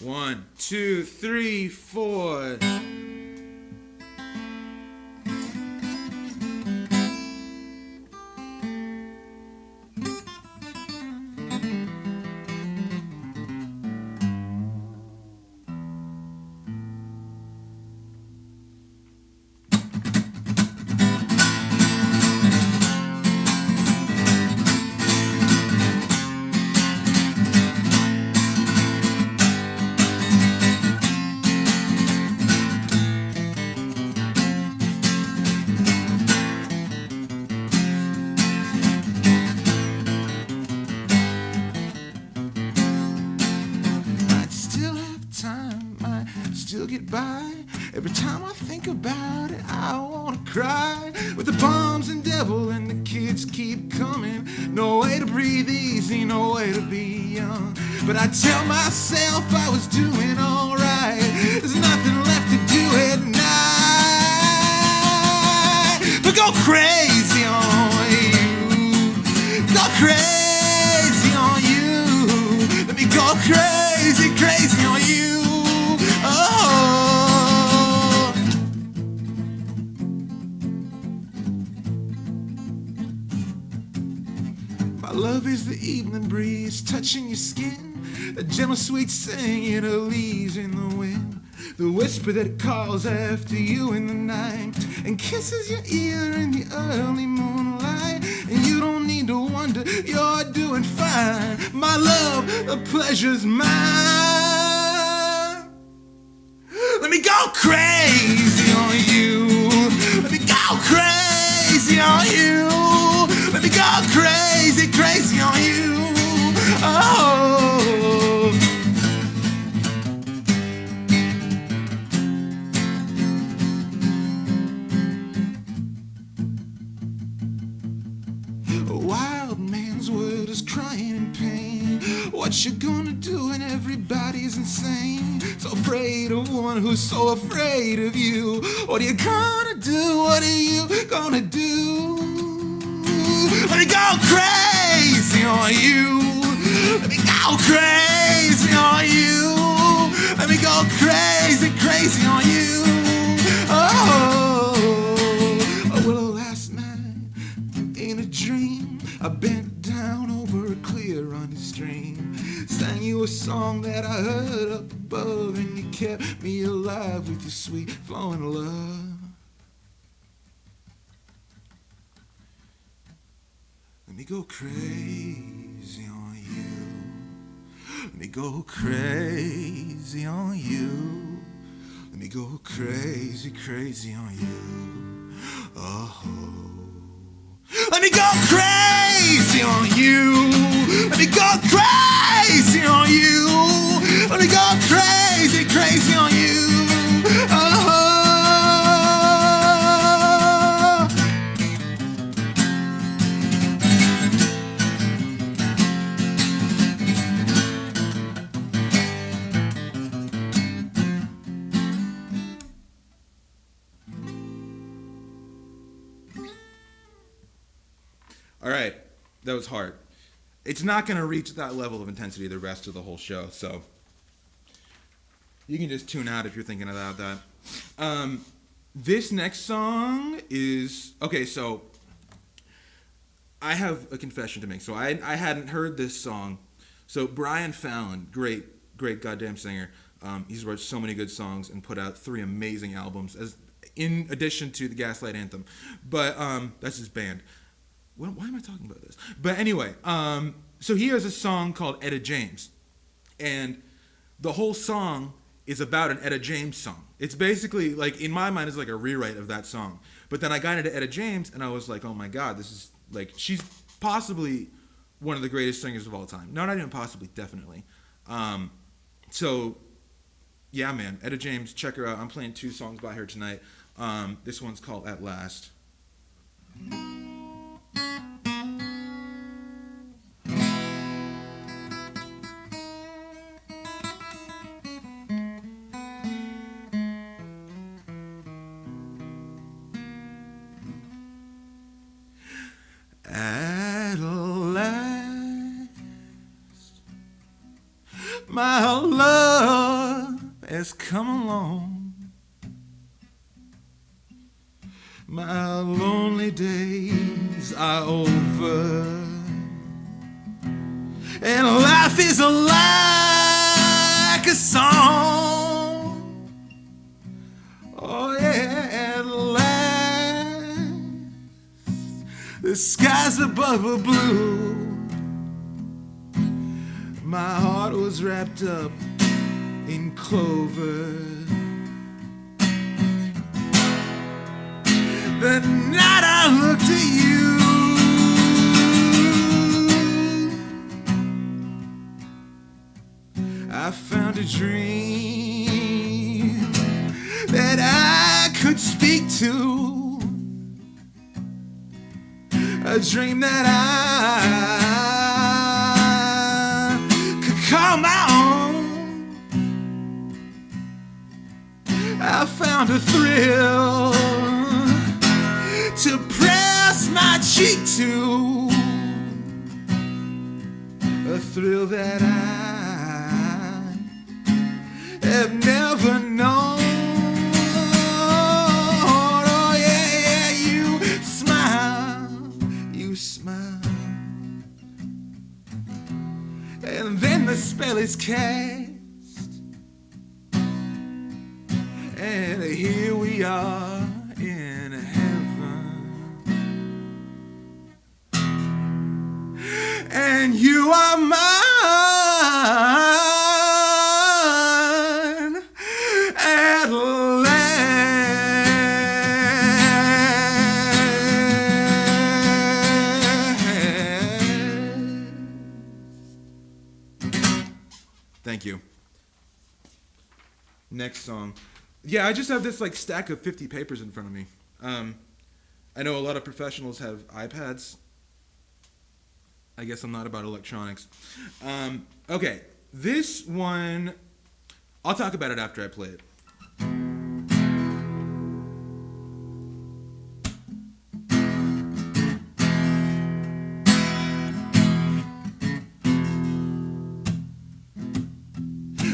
One, two, three, four. I'd still have time, I still get by. Every time I think about it, I wanna cry. With the bombs and devil and the kids keep coming. No way to breathe easy, no way to be young. But I tell myself I was doing alright. There's nothing left to do at night. But go crazy on you. Go crazy on you. Let me go crazy, crazy on you. Oh. My love is the evening breeze touching your skin. The gentle sweet singing of leaves in the wind. The whisper that calls after you in the night and kisses your ear in the early moonlight. And you don't need to wonder, you're doing fine. My love, the pleasure's mine. Let me go crazy on you. Let me go crazy on you. Let me go crazy, crazy on you. Oh. A wild man's world is crying in pain. What you gonna do when everybody's insane? So afraid of one who's so afraid of you. What are you gonna do? What are you gonna do? Let me go crazy on you. Let me go crazy on you. Let me go crazy, crazy on you. Oh, well, last night in a dream, I bent down over a clear running stream, sang you a song that I heard up above, and you kept me alive with your sweet flowing love. Let me go crazy on you. Let me go crazy on you. Let me go crazy, crazy on you. Oh. Let me go crazy on you. Let me go crazy on you. Let me go crazy, crazy on you. Oh. All right, that was hard. It's not going to reach that level of intensity the rest of the whole show, so you can just tune out if you're thinking about that. This next song is... Okay, so I have a confession to make. So I hadn't heard this song. So Brian Fallon, great goddamn singer. He's wrote so many good songs and put out 3 amazing albums, as in addition to the Gaslight Anthem. But that's his band. Why am I talking about this? But anyway, so he has a song called Etta James. And the whole song is about an Etta James song. It's basically, like, in my mind, it's like a rewrite of that song. But then I got into Etta James, and I was like, oh my God, this is, like, she's possibly one of the greatest singers of all time. No, not even possibly, definitely. So, yeah, man, Etta James, check her out. I'm playing 2 songs by her tonight. This one's called At Last. At last, my love has come along. My lonely days are over, and life is like a song. Oh yeah, at last the skies above are blue. My heart was wrapped up in clover. The night I looked at you, I found a dream that I could speak to, a dream that I could call my own. I found a thrill to press my cheek to, a thrill that I have never known. Oh yeah, you smile, and then the spell is cast, and here we are in heaven. And you are mine at last. Thank you. Next song. Yeah, I just have this like stack of 50 papers in front of me. I know a lot of professionals have iPads. I guess I'm not about electronics. Okay, this one, I'll talk about it after I play it.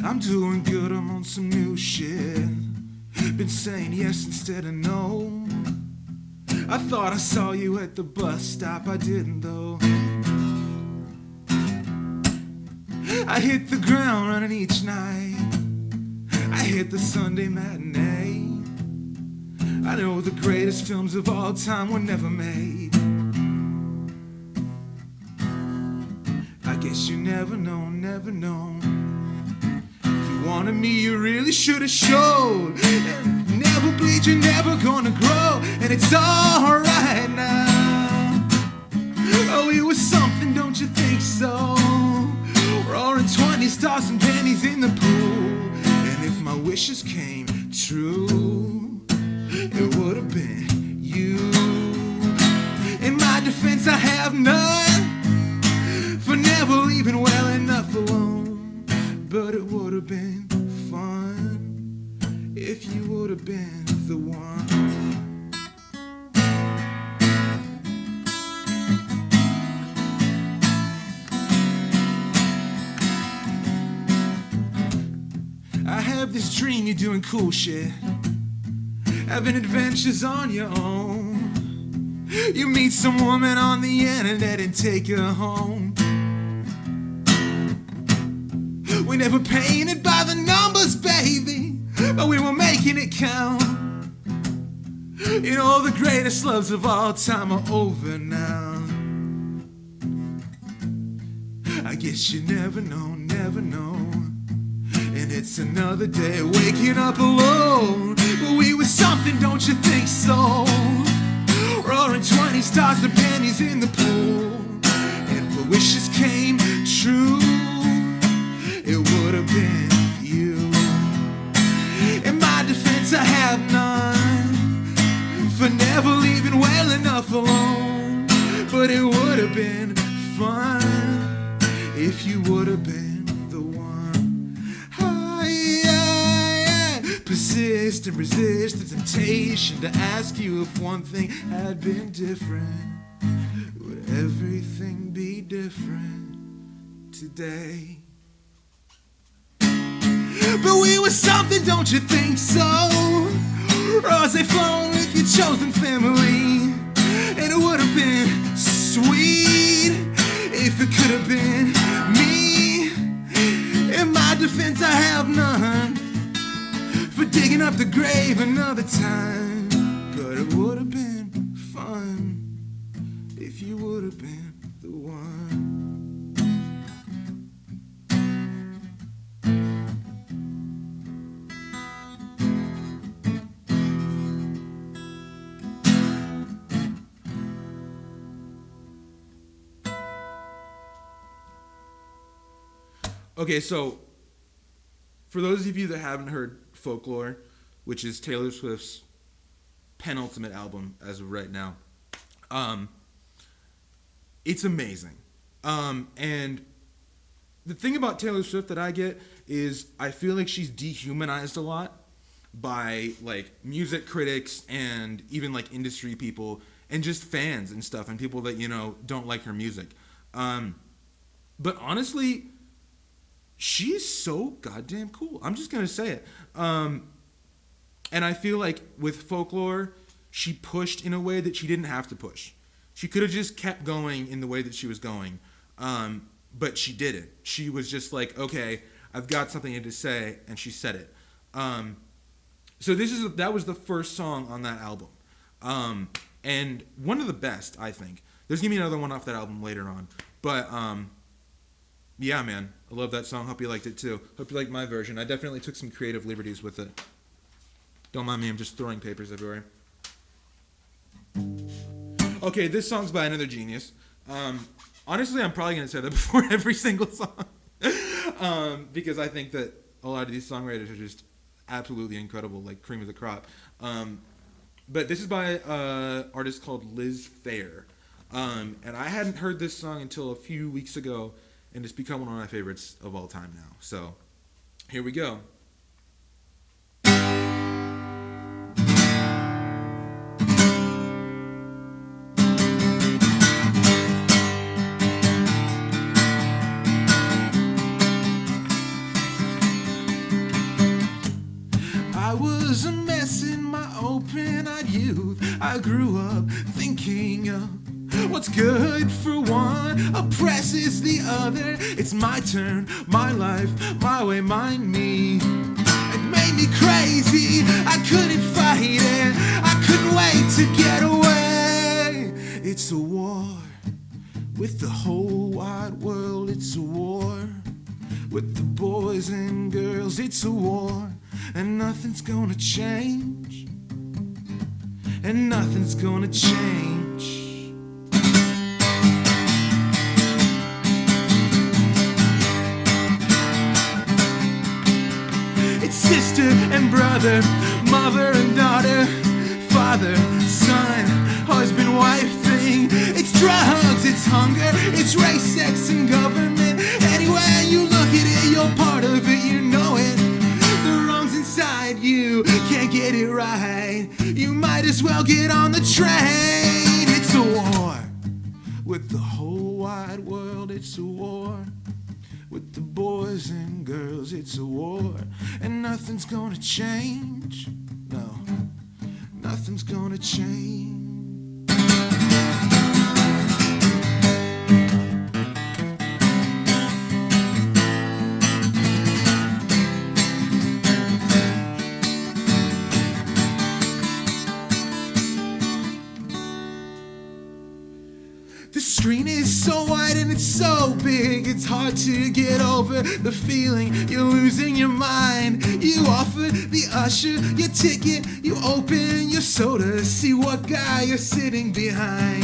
I'm doing good, I'm on some new shit. Been saying yes instead of no. I thought I saw you at the bus stop, I didn't though. I hit the ground running each night. I hit the Sunday matinee. I know the greatest films of all time were never made. I guess you never know, never know. If you wanted me, you really should have showed. And never bleed, you're never gonna grow. And it's alright now. Oh, it was something, don't you think so? Roaring 20s, tossing pennies in the pool. And if my wishes came true, it would have been you. In my defense, I have none for never leaving well enough alone. But it would have been fun if you would have been the one. I have this dream you're doing cool shit, having adventures on your own. You meet some woman on the internet and take her home. We never painted by the numbers, baby, but we were making it count. You know the greatest loves of all time are over now. I guess you never know, never know. And it's another day waking up alone. But we were something, don't you think so? Roaring 20s, stars and pennies in the pool. And if our wishes came true, it would have been you. In my defense, I have none for never leaving well enough alone. But it would have been fun if you would have been the one. Persist and resist the temptation to ask you if one thing had been different. Would everything be different today? But we were something, don't you think so? Rose flowing with your chosen family. And it would have been sweet if it could have been me. In my defense, I have none for digging up the grave another time. But it would have been fun if you would have been the one. Okay, so for those of you that haven't heard Folklore, which is Taylor Swift's penultimate album as of right now, it's amazing. And the thing about Taylor Swift that I get is I feel like she's dehumanized a lot by like music critics and even like industry people and just fans and stuff and people that, you know, don't like her music. But honestly, she's so goddamn cool. I'm just gonna say it. And I feel like with Folklore, she pushed in a way that she didn't have to push. She could have just kept going in the way that she was going. But she didn't. She was just like, okay, I've got something to say, and she said it. So that was the first song on that album. And one of the best, I think. There's gonna be another one off that album later on. But yeah, man, I love that song. Hope you liked it too. Hope you liked my version. I definitely took some creative liberties with it. Don't mind me, I'm just throwing papers everywhere. Okay, this song's by another genius. Honestly, I'm probably going to say that before every single song. Because I think that a lot of these songwriters are just absolutely incredible, like cream of the crop. But this is by an artist called Liz Phair. And I hadn't heard this song until a few weeks ago, and it's become one of my favorites of all time now. So, here we go. I was a mess in my open-eyed youth. I grew up thinking what's good for one oppresses the other. It's my turn, my life, my way, mine, me. It made me crazy, I couldn't fight it. I couldn't wait to get away. It's a war with the whole wide world. It's a war with the boys and girls. It's a war, and nothing's gonna change. And nothing's gonna change. It's sister and brother, mother and daughter, father, son, husband, wife thing. It's drugs, it's hunger, it's race, sex, and government. Anywhere you look at it, you're part of it, you know it. The wrong's inside you, can't get it right. You might as well get on the train. It's a war with the whole wide world. It's a war with the boys and girls. It's a war, and nothing's gonna change. No, nothing's gonna change. The screen is so wide and it's so big, it's hard to get over the feeling you're losing your mind. You offer the usher your ticket, you open your soda, see what guy you're sitting behind.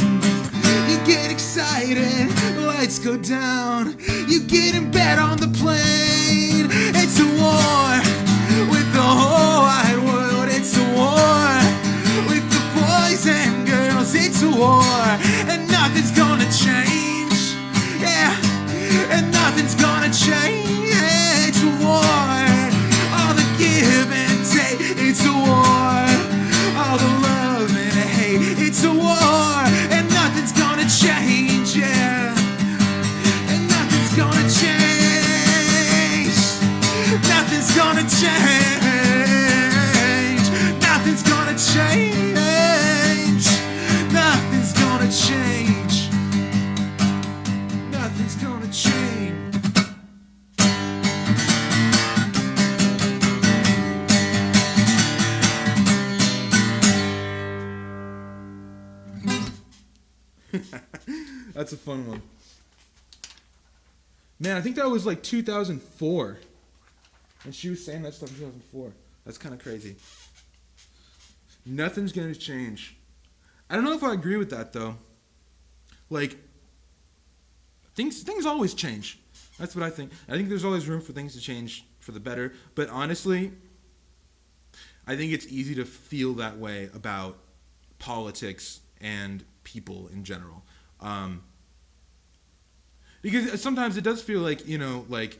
You get excited, the lights go down, you get in bed on the plane. It's a war with the whole wide world. It's a war with the boys and girls. It's a war, and nothing's gonna change. Yeah, and nothing's gonna change. Yeah, it's a war, all the give and take. It's a war, all the love and hate. It's a war, and nothing's gonna change. Yeah, and nothing's gonna change. Nothing's gonna Nothing's gonna change. Nothing's gonna change. Nothing's gonna change. That's a fun one. Man, I think that was like 2004. And she was saying that stuff in 2004. That's kind of crazy. Nothing's going to change. I don't know if I agree with that, though. Like, things always change. That's what I think. I think there's always room for things to change for the better. But honestly, I think it's easy to feel that way about politics and people in general. Because sometimes it does feel like, like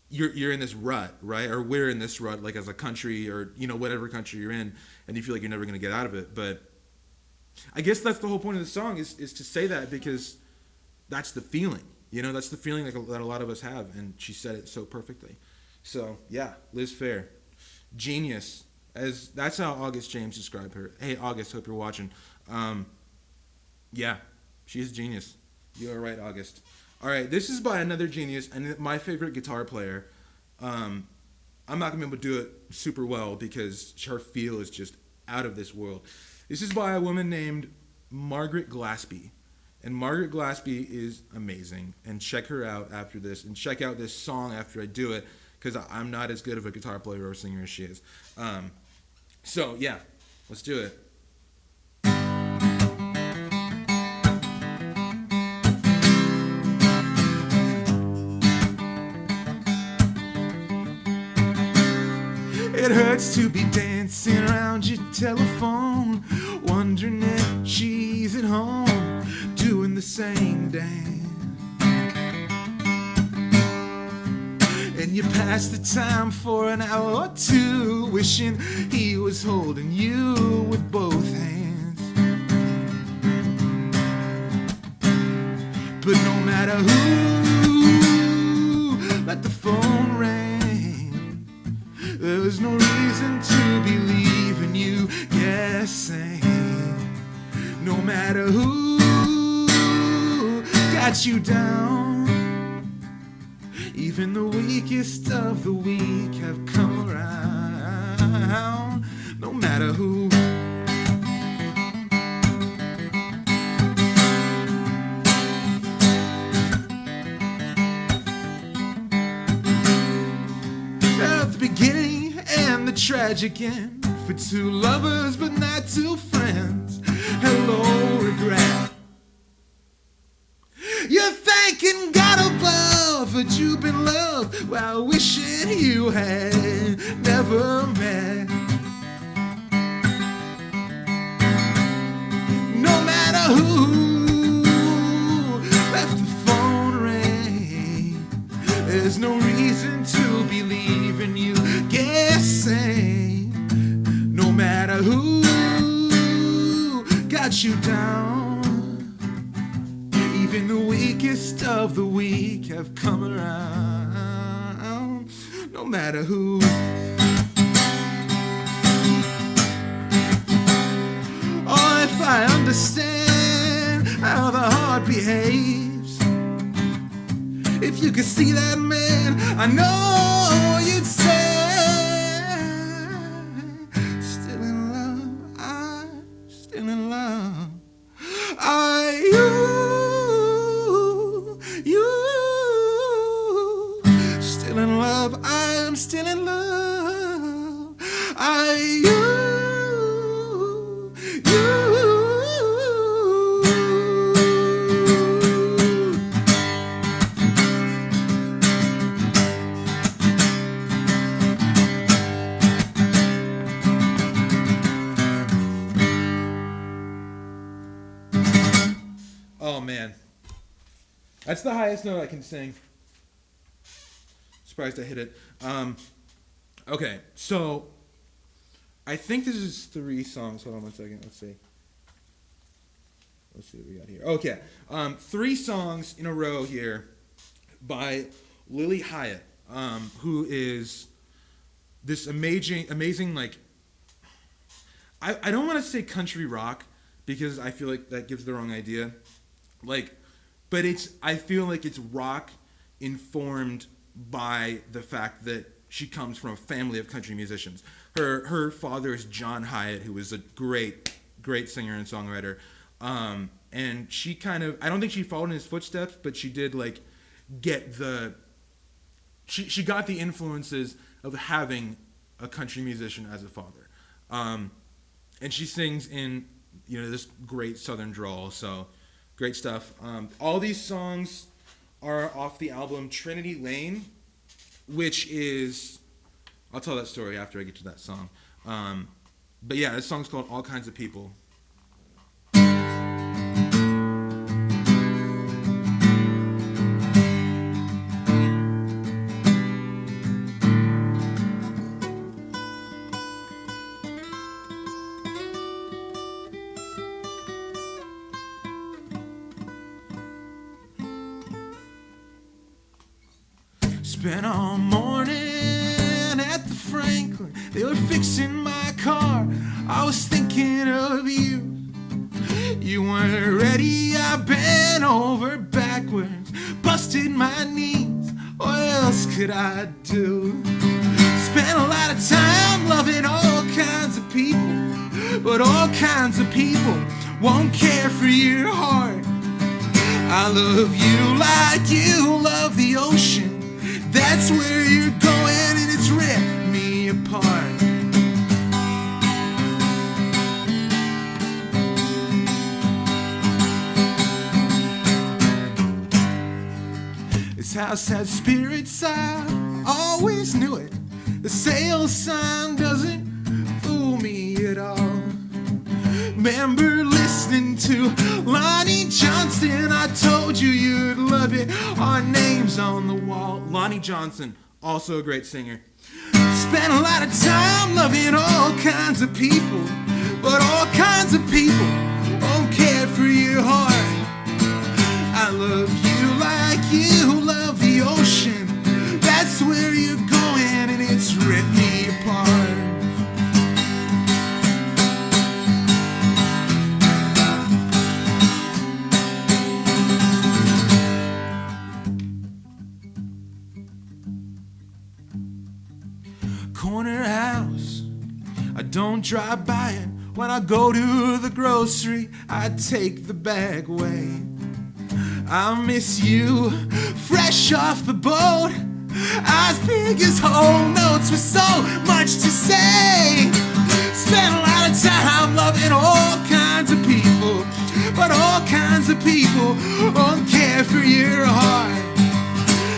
you're in this rut, right? Or we're in this rut, like as a country or, whatever country you're in, and you feel like you're never going to get out of it. But I guess that's the whole point of the song is to say that because that's the feeling. That's the feeling that a lot of us have, and she said it so perfectly. So, yeah, Liz Phair. Genius. That's how August James described her. Hey, August, hope you're watching. Yeah, she's a genius. You are right, August. All right, this is by another genius and my favorite guitar player. I'm not going to be able to do it super well because her feel is just out of this world. This is by a woman named Margaret Glaspie. And Margaret Glaspie is amazing. And check her out after this. And check out this song after I do it because I'm not as good of a guitar player or singer as she is. So, yeah, let's do it. It hurts to be dancing around your telephone, wondering if she's at home, doing the same dance. And you pass the time for an hour or two, wishing he was holding you with both hands. But no matter who, let the phone ring. There's no reason to believe in you guessing. No matter who got you down, even the weakest of the weak have come around. No matter who. At the beginning and the tragic end, for two lovers but not two friends. Hello, regret. You're thanking God above that you've been loved while wishing you had never met. No matter who left the phone ring, there's no reason to believe in you guessing. No matter who got you down, even the weakest of the weak have come around. No matter who. Oh, if I understand how the heart behaves, if you could see that man, I know you'd say, still in love, I'm still in love. Are you still in love? I'm still in love. Are you? Oh man, that's the highest note I can sing. Surprised I hit it. Okay, so I think this is 3 songs. Hold on 1 second. Let's see what we got here. Okay, 3 songs in a row here by Lily Hiatt, who is this amazing like I don't want to say country rock because I feel like that gives the wrong idea. Like, but I feel like it's rock informed by the fact that she comes from a family of country musicians. Her father is John Hyatt, who was a great singer and songwriter. And she kind of, I don't think she followed in his footsteps, but she did like get she got the influences of having a country musician as a father. And she sings in, this great southern drawl, so great stuff. All these songs are off the album Trinity Lane, which is, I'll tell that story after I get to that song. But yeah, this song's called All Kinds of People. Spent all morning at the Franklin. They were fixing my car. I was thinking of you. You weren't ready. I bent over backwards, busted my knees. What else could I do? Spent a lot of time loving all kinds of people, but all kinds of people won't care for your heart. I love you like you love the ocean. That's where you're going, and it's ripped me apart. This house has spirits, I always knew it. The sale sign doesn't fool me at all. Remember listening to Lonnie Johnson, I told you you'd love it. Our names on the wall. Lonnie Johnson, also a great singer. Spent a lot of time loving all kinds of people, but all kinds of people won't care for your heart. I love you like you love the ocean. That's where you're going, and it's ripped me apart. Corner house, I don't drive by it. When I go to the grocery, I take the bag away. I miss you, fresh off the boat, eyes big as whole notes with so much to say. Spent a lot of time loving all kinds of people, but all kinds of people won't care for your heart.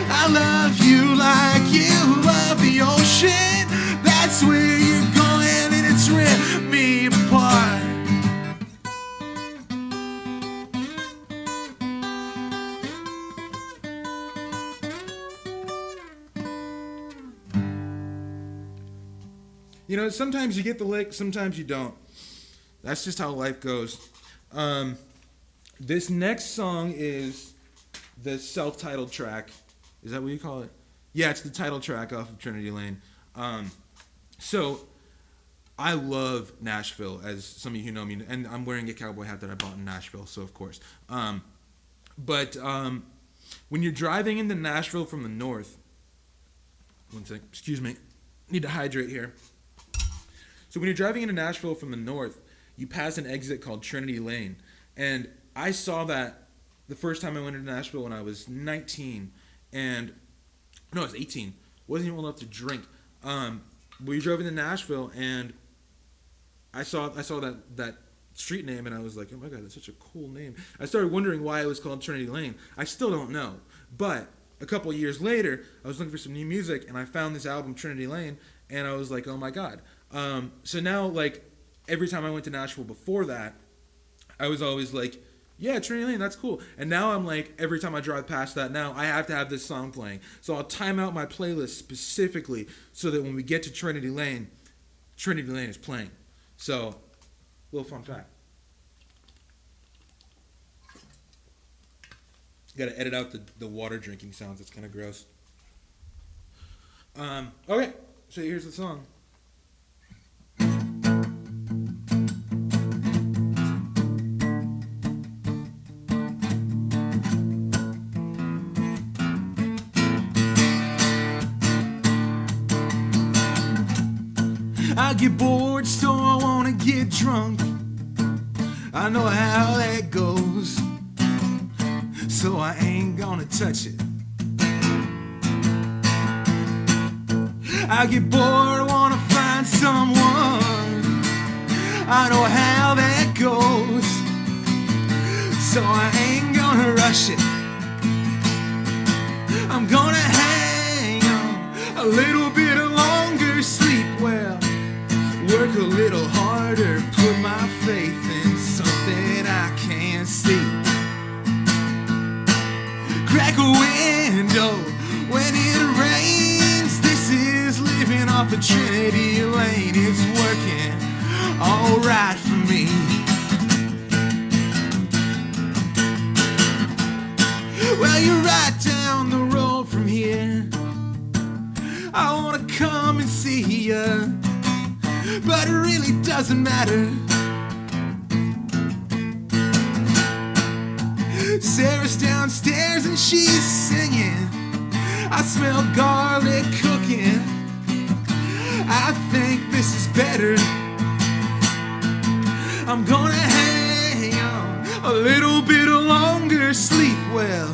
I love you like you love the ocean. That's where you're going, and it's ripped me apart. Sometimes you get the lick, sometimes you don't. That's just how life goes. This next song is the self-titled track. Is that what you call it? Yeah, it's the title track off of Trinity Lane. So I love Nashville, as some of you know me, and I'm wearing a cowboy hat that I bought in Nashville, so of course. But when you're driving into Nashville from the north, one sec, excuse me, need to hydrate here. So when you're driving into Nashville from the north, you pass an exit called Trinity Lane, and I saw that the first time I went into Nashville when I was 19, and no, I was 18. Wasn't even old enough to drink. We drove into Nashville, and I saw that street name, and I was like, oh my God, that's such a cool name. I started wondering why it was called Trinity Lane. I still don't know. But a couple of years later, I was looking for some new music, and I found this album, Trinity Lane, and I was like, oh my God. So now, like, every time I went to Nashville before that, I was always like, yeah, Trinity Lane, that's cool. And now I'm like, every time I drive past that now, I have to have this song playing. So I'll time out my playlist specifically so that when we get to Trinity Lane is playing. So, little fun fact. Got to edit out the water drinking sounds. It's kind of gross. Okay, So here's the song. I get bored, so I wanna get drunk. I know how that goes, so I ain't gonna touch it. I get bored, wanna find someone. I know how that goes, so I ain't gonna rush it. I'm gonna hang on a little bit longer, sleep well, work a little harder, put my faith in something I can't see. Crack a window when it rains. This is living off of Trinity Lane. It's working alright for me. Well, you're right down the road from here. I wanna come and see ya, but it really doesn't matter. Sarah's downstairs and she's singing. I smell garlic cooking. I think this is better. I'm gonna hang on a little bit longer, sleep well,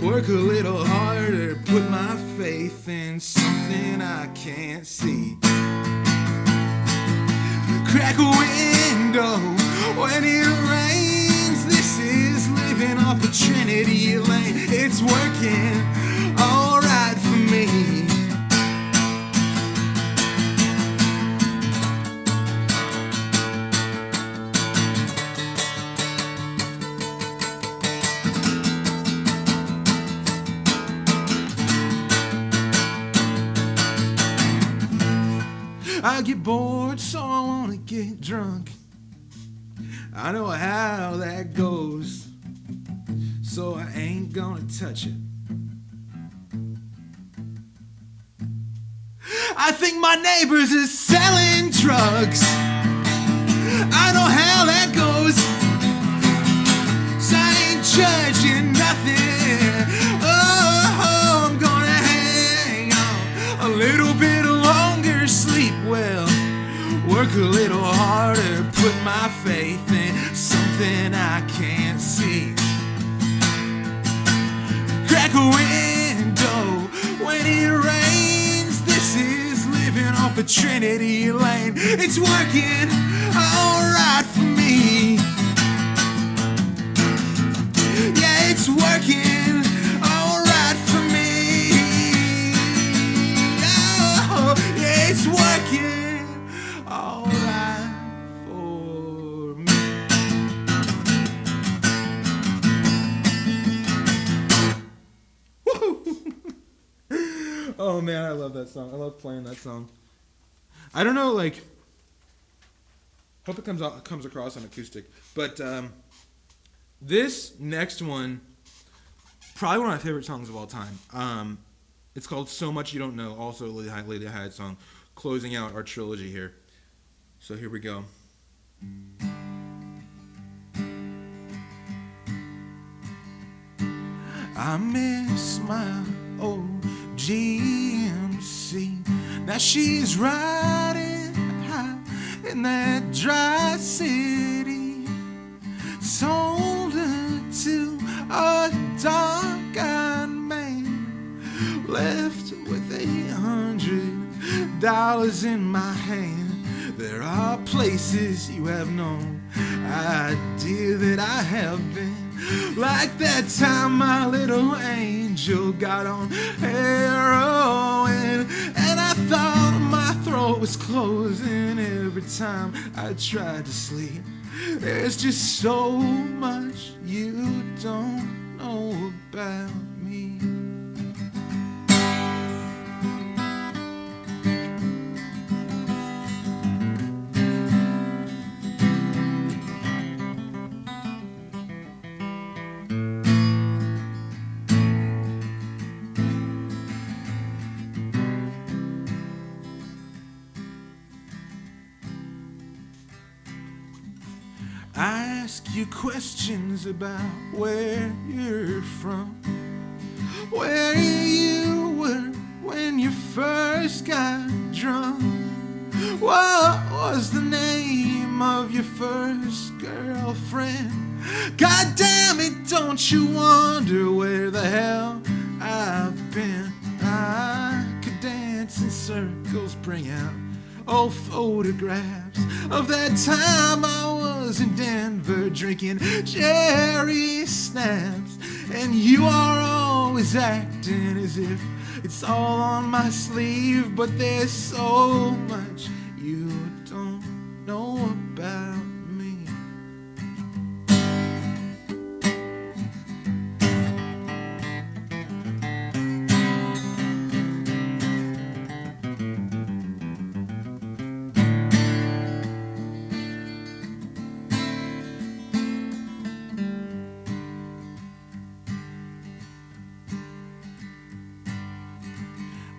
work a little harder, put my faith in something I can't see. Crack a window when it rains. This is living off of Trinity Lane. It's working alright for me. I get bored, so I wanna get drunk. I know how that goes, so I ain't gonna touch it. I think my neighbors is selling drugs. I know how that goes, so I ain't judging nothing. Oh, I'm gonna hang on a little bit longer, sleep well, work a little harder, put my faith in something I can't see. Crack a window when it rains. This is living off of Trinity Lane. It's working alright for me. Yeah, it's working alright for me. Oh, yeah, it's working alright for me. Oh man, I love that song. I love playing that song. I don't know, like, hope it comes across on acoustic, but this next one, probably one of my favorite songs of all time. It's called "So Much You Don't Know," also a Lady Hyde song, closing out our trilogy here. So here we go. I miss my old GMC. Now she's riding high in that dry city. Sold her to a dark-eyed man, left with $800 in my hand. There are places you have no idea that I have been. Like that time my little angel got on heroin, and I thought my throat was closing every time I tried to sleep. There's just so much you don't know about me. I ask you questions about where you're from, where you were when you first got drunk. What was the name of your first girlfriend? God damn it, don't you wonder where the hell I've been? I could dance in circles, bring out old photographs of that time I was in Denver drinking cherry snaps, and you are always acting as if it's all on my sleeve, but there's so much you don't know about me.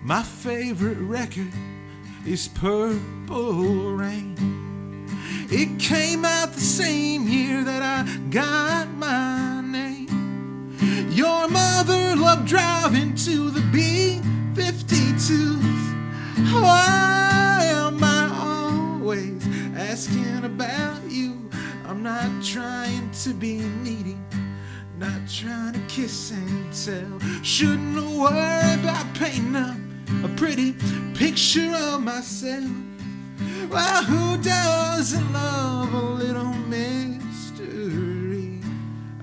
My favorite record is Purple Rain. It came out the same year that I got my name. Your mother loved driving to the B-52s. Why am I always asking about you? I'm not trying to be needy, not trying to kiss and tell. Shouldn't worry about painting up a pretty picture of myself. Well, who doesn't love a little mystery?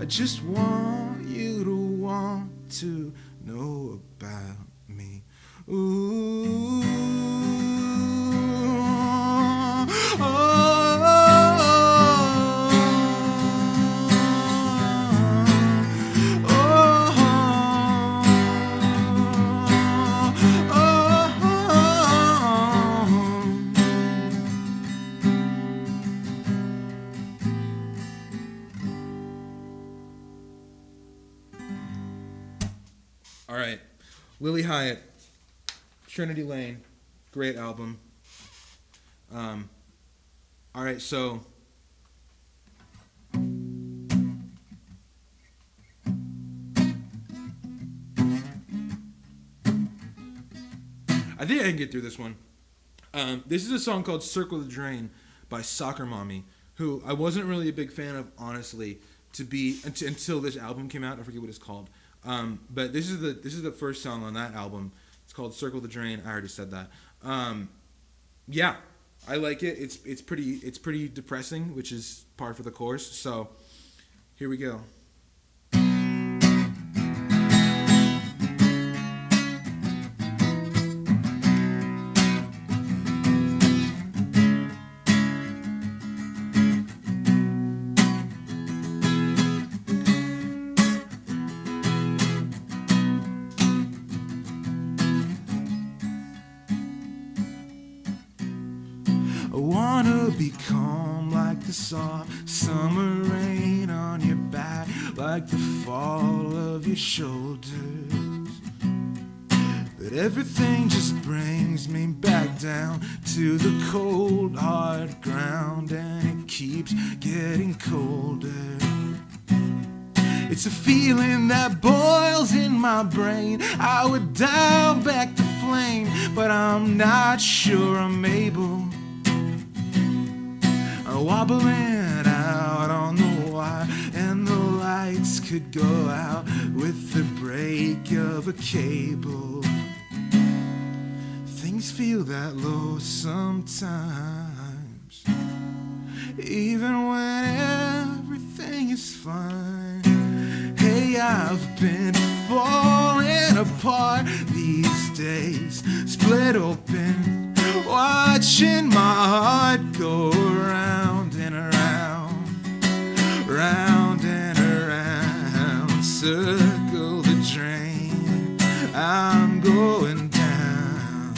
I just want you to want to know about me. Ooh, all right, Lily Hyatt, Trinity Lane, great album. All right, so I think I can get through this one. This is a song called "Circle the Drain" by Soccer Mommy, who I wasn't really a big fan of, honestly, until this album came out. I forget what it's called. But this is the first song on that album. It's called "Circle the Drain." I already said that. Yeah, I like it. It's pretty depressing, which is par for the course. So here we go. I wanna be calm like the soft summer rain on your back, like the fall of your shoulders. But everything just brings me back down to the cold, hard ground, and it keeps getting colder. It's a feeling that boils in my brain. I would dial back the flame, but I'm not sure I'm able. Wobbling out on the wire, and the lights could go out with the break of a cable. Things feel that low sometimes, even when everything is fine. Hey, I've been falling apart these days, split open, watching my heart go round and around, round and around. Circle the drain, I'm going down.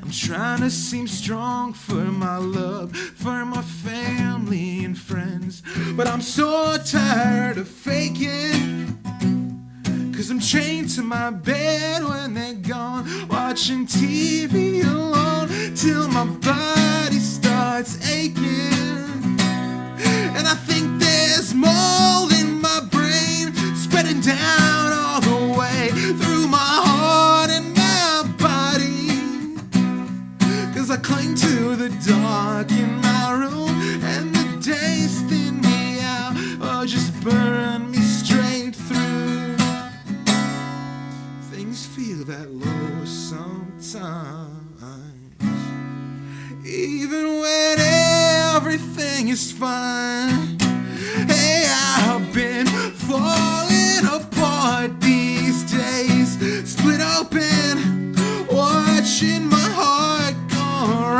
I'm trying to seem strong for my love, for my family and friends, but I'm so tired of faking. 'cause I'm chained to my bed when they're gone, watching TV alone till my body starts aching. And I think there's mold in my brain, spreading down all the way through my heart and my body. 'Cause I cling to the dark in my room, and the days thin me out or just burn me straight through. Things feel that low sometimes, even when everything is fine. Hey, I've been falling apart these days, split open, watching my heart go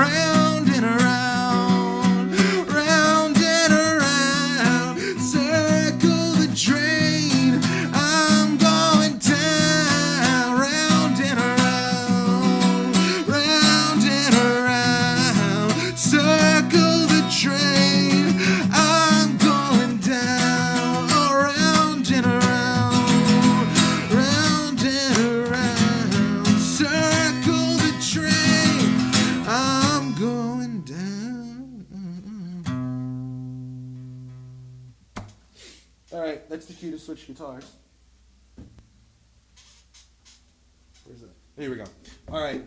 round and around, round and around, circle the drain. I'm going down, round and around, round and around, circle the drain. I'm going down, around and around, round and around, circle the drain. I'm going down. All right, that's the cue to switch guitars. Where's that? Here we go. All right.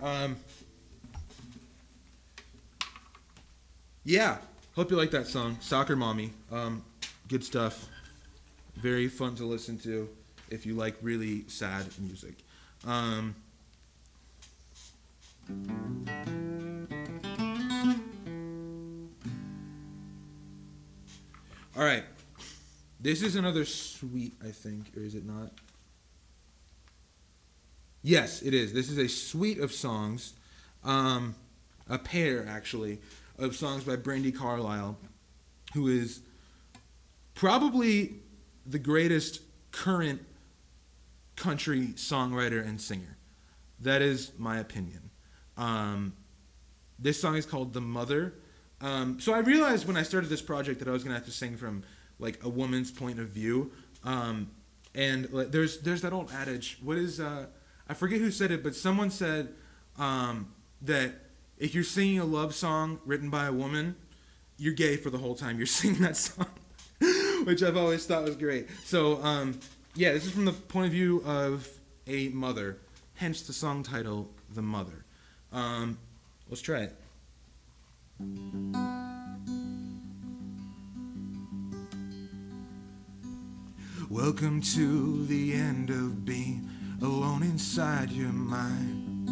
Yeah. Hope you like that song, Soccer Mommy. Good stuff. Very fun to listen to if you like really sad music. All right. This is another suite, I think, or is it not? Yes, it is. This is a suite of songs, a pair, actually, of songs by Brandi Carlile, who is probably the greatest current country songwriter and singer. That is my opinion. This song is called The Mother. So I realized when I started this project that I was going to have to sing from like a woman's point of view. And there's that old adage. What is, I forget who said it, but someone said that if you're singing a love song written by a woman, you're gay for the whole time you're singing that song, which I've always thought was great. So, yeah, this is from the point of view of a mother, hence the song title, The Mother. Let's try it. Welcome to the end of being alone inside your mind.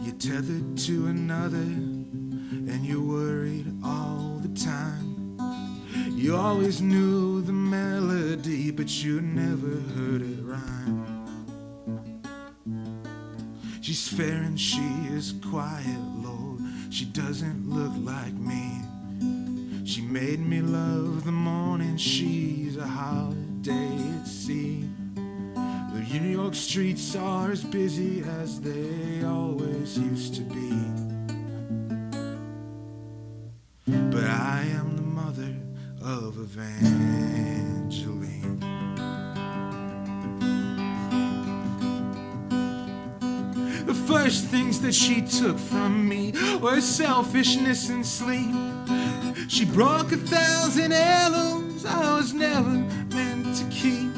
You're tethered to another, and you're worried all the time. You always knew the melody, but you never heard it rhyme. She's fair and she is quiet, Lord. She doesn't look like me. She made me love the morning. She's a holiday at sea. The New York streets are as busy as they always used to be. But I am the mother of Evangeline. The first things that she took from me were selfishness and sleep. She broke 1,000 heirlooms I was never meant to keep.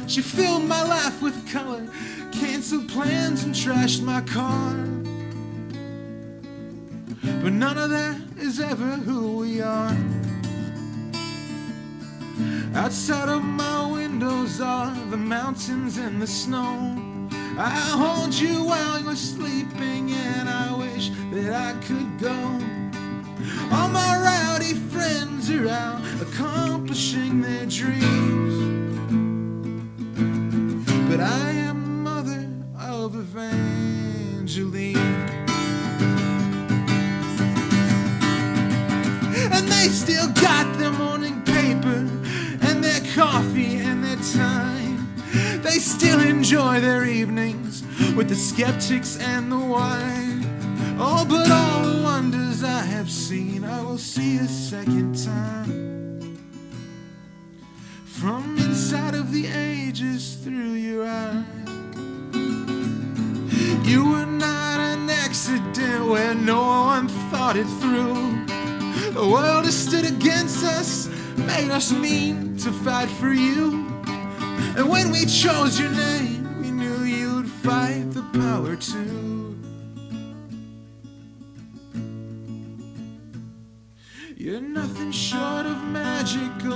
She filled my life with color, canceled plans and trashed my car. But none of that is ever who we are. Outside of my windows are the mountains and the snow. I hold you while you're sleeping, and I wish that I could go. All my rowdy friends are out accomplishing their dreams. But I am mother of Evangeline. And they still got their morning paper and their coffee and their time. They still enjoy their evenings with the skeptics and the wine. Oh, but all the wonders I have seen, I will see a second time. From inside sight of the ages through your eyes. You were not an accident where no one thought it through. The world has stood against us, made us mean to fight for you. And when we chose your name, we knew you'd fight the power too. You're nothing short of magical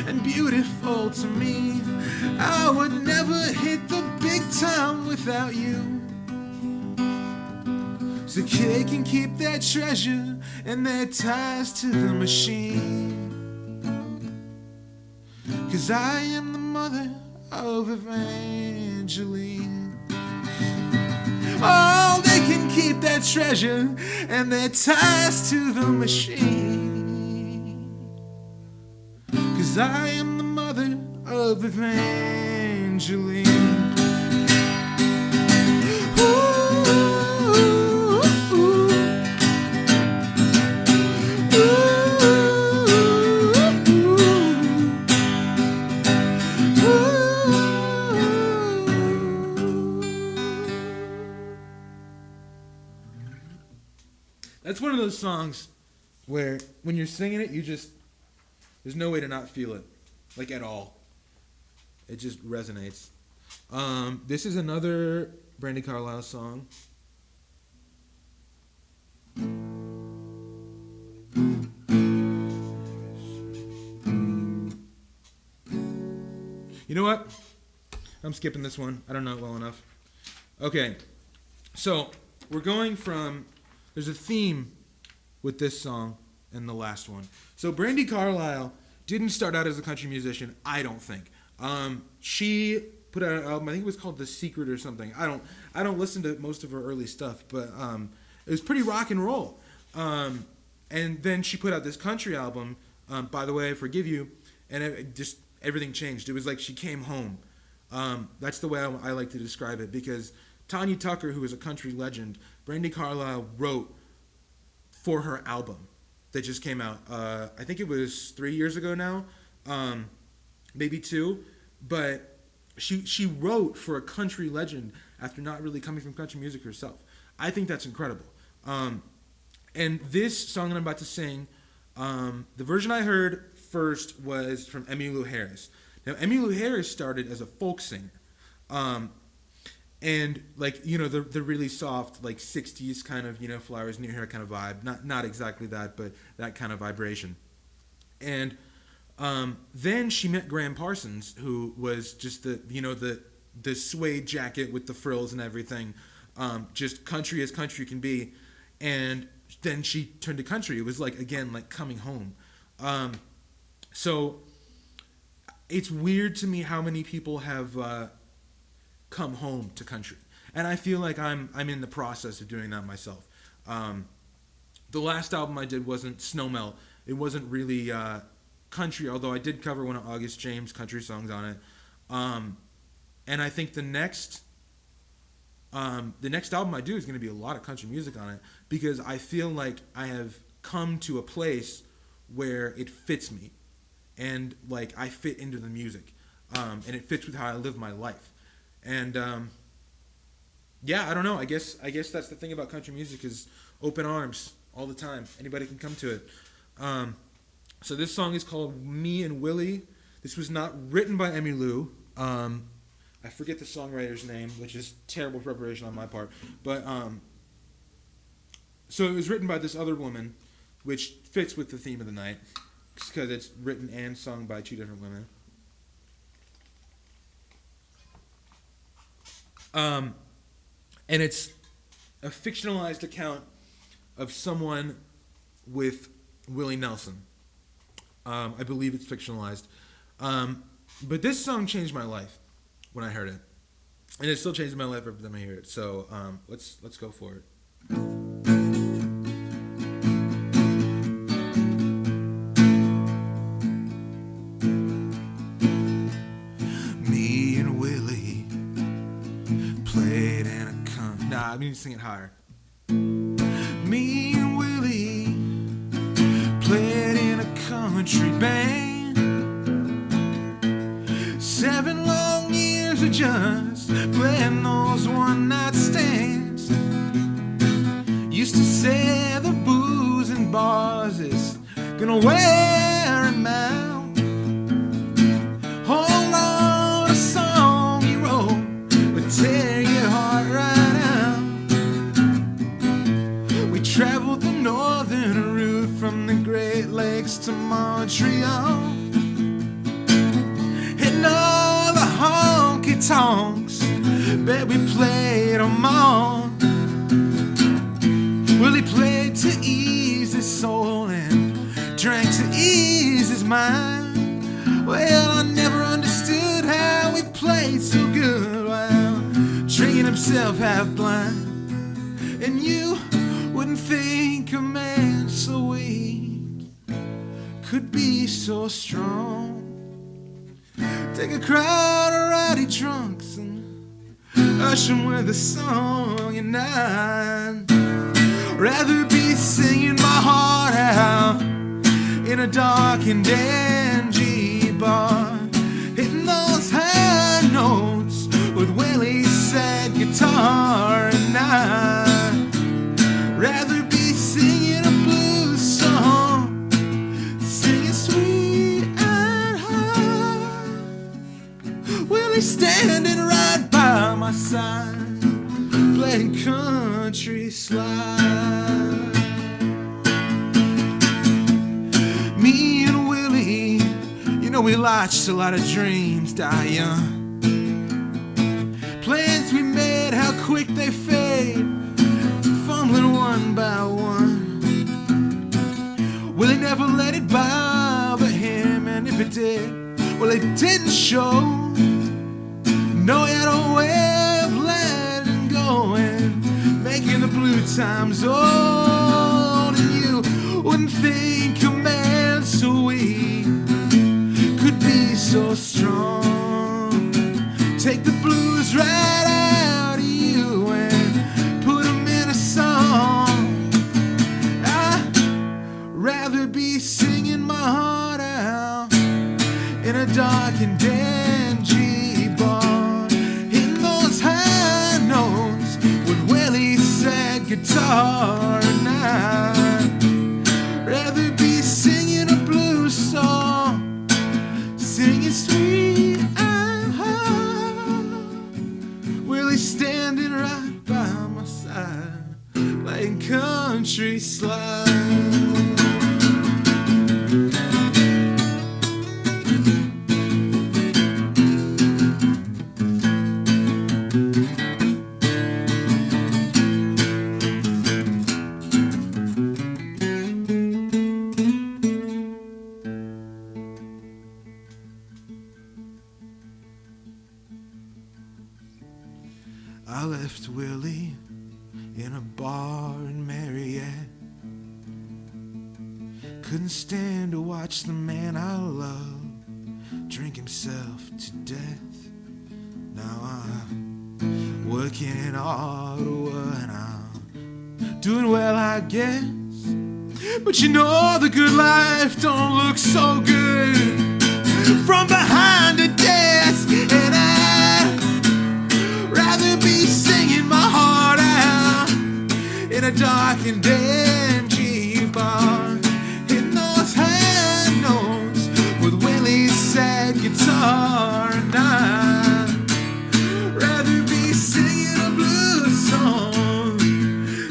and beautiful to me. I would never hit the big time without you. So they can keep their treasure and their ties to the machine. 'Cause I am the mother of Evangeline. Oh, they can keep their treasure and their ties to the machine. 'Cause I am the mother of Evangeline. That's one of those songs where when you're singing it, there's no way to not feel it, like at all. It just resonates. This is another Brandi Carlile song. You know what? I'm skipping this one. I don't know it well enough. Okay, so we're going from... There's a theme with this song and the last one. So Brandi Carlile didn't start out as a country musician, I don't think. She put out an album, I think it was called The Secret or something. I don't listen to most of her early stuff, but it was pretty rock and roll. And then she put out this country album, By the Way, I Forgive You, and everything changed. It was like she came home. That's the way I like to describe it, because Tanya Tucker, who is a country legend, Brandi Carlile wrote for her album that just came out. I think it was 3 years ago now, maybe 2. But she wrote for a country legend after not really coming from country music herself. I think that's incredible. And this song that I'm about to sing, the version I heard first was from Emmylou Harris. Now, Emmylou Harris started as a folk singer. And like, you know, the really soft, like 60s kind of, you know, Flowers in Your Hair kind of vibe. Not exactly that, but that kind of vibration. And then she met Graham Parsons, who was just the suede jacket with the frills and everything. Just country as country can be. And then she turned to country. It was like, again, like coming home. So it's weird to me how many people have come home to country, and I feel like I'm in the process of doing that myself. The last album I did wasn't Snowmelt. It wasn't really country, although I did cover one of August James' country songs on it. And I think the next album I do is going to be a lot of country music on it, because I feel like I have come to a place where it fits me, and like I fit into the music, and it fits with how I live my life. And yeah, I don't know. I guess that's the thing about country music, is open arms all the time. Anybody can come to it. So this song is called Me and Willie. This was not written by Emmylou. I forget the songwriter's name, which is terrible preparation on my part. But so it was written by this other woman, which fits with the theme of the night, because it's written and sung by 2 different women. And it's a fictionalized account of someone with Willie Nelson. I believe it's fictionalized. But this song changed my life when I heard it. And it still changes my life every time I hear it. So let's go for it. Me and Willie played in a I need to sing it higher. Me and Willie played in a country band. 7 long years of just playing those one-night stands. Used to say the booze in bars is gonna wear him out. Hold on, a song you wrote would tear your heart right out. We traveled the northern route from the Great Lakes to Montreal. And all the honky-tonks, bet we played them all. Well, he played to ease his soul and drank to ease his mind. Well, I never understood how he played so good while drinking himself half blind. And you wouldn't think a man so weak could be so strong. Take a crowd of rowdy drunks and hush them with a song. And I'd rather be singing my heart out in a dark and dingy bar, hitting those high notes with Willie's sad guitar. And I'd rather be singing a blues song, singing sweet and high, Willie standing right by my side, playing country slide. Me and Willie, you know we watched a lot of dreams die young. Plans we made, how quick they fade, fumbling one by one. Willie never let it bother him, and if it did, well, it didn't show. No, he had a way of letting go and making the blue times old. And you wouldn't think a man so weak could be so strong. Take the blues right out of you and put them in a song. I'd rather be singing my heart out in a dark and dingy bar, hitting those high notes with Willie's sad guitar. And I'd rather be singing a blues song, singing sweet and high, Willie standing right by my side, playing country slide. I left Willie in a bar in Mariette. Couldn't stand to watch the man I love drink himself to death. Now I'm working in Ottawa and I'm doing well, I guess. But you know the good life don't look so good from behind a desk. And I'd rather be singing my heart out in a dark and dingy bar, hitting those high notes with Willie's sad guitar. And I'd rather be singing a blues song,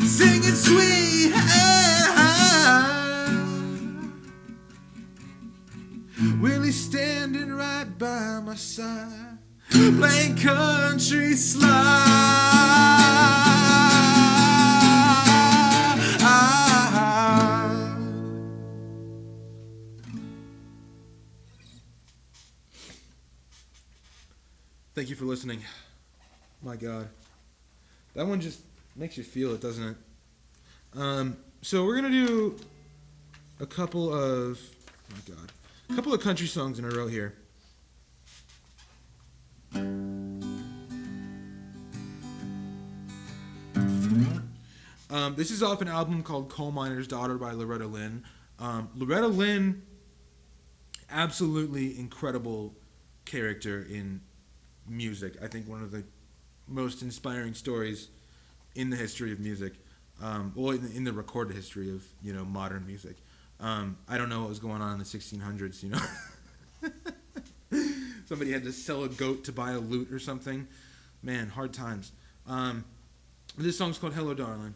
singing sweet and high, Willie standing right by my side, playing country slide. Thank you for listening. My God. That one just makes you feel it, doesn't it? So we're going to do a couple of country songs in a row here. This is off an album called Coal Miner's Daughter by Loretta Lynn. Loretta Lynn, absolutely incredible character in music. I think one of the most inspiring stories in the history of music, well, in the recorded history of modern music. I don't know what was going on in the 1600s. Somebody had to sell a goat to buy a lute or something. Man, hard times. This song's called "Hello, Darling."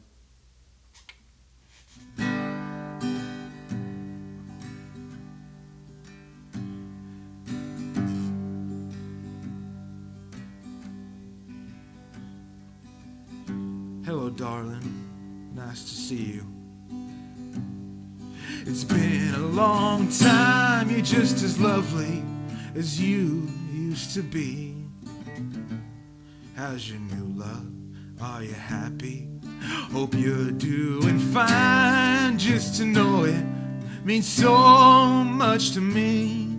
Hello, darling. Nice to see you. It's been a long time. You're just as lovely as you used to be. How's your new love? Are you happy? Hope you're doing fine. Just to know it means so much to me.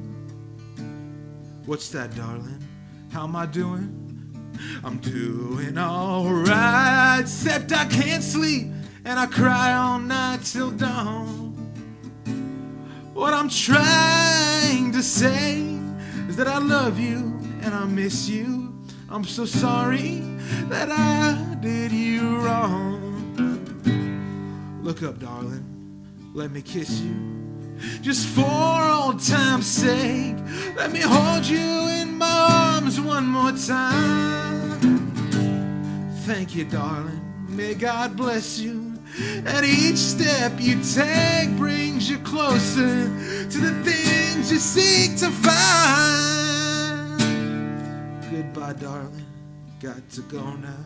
What's that, darling? How am I doing? I'm doing alright, except I can't sleep and I cry all night till dawn. What I'm trying to say is that I love you and I miss you. I'm so sorry that I did you wrong. Look up, darling, let me kiss you. Just for old time's sake, let me hold you in my arms one more time. Thank you, darling, may God bless you. And each step you take brings you closer to the things you seek to find. Goodbye, darling, got to go now.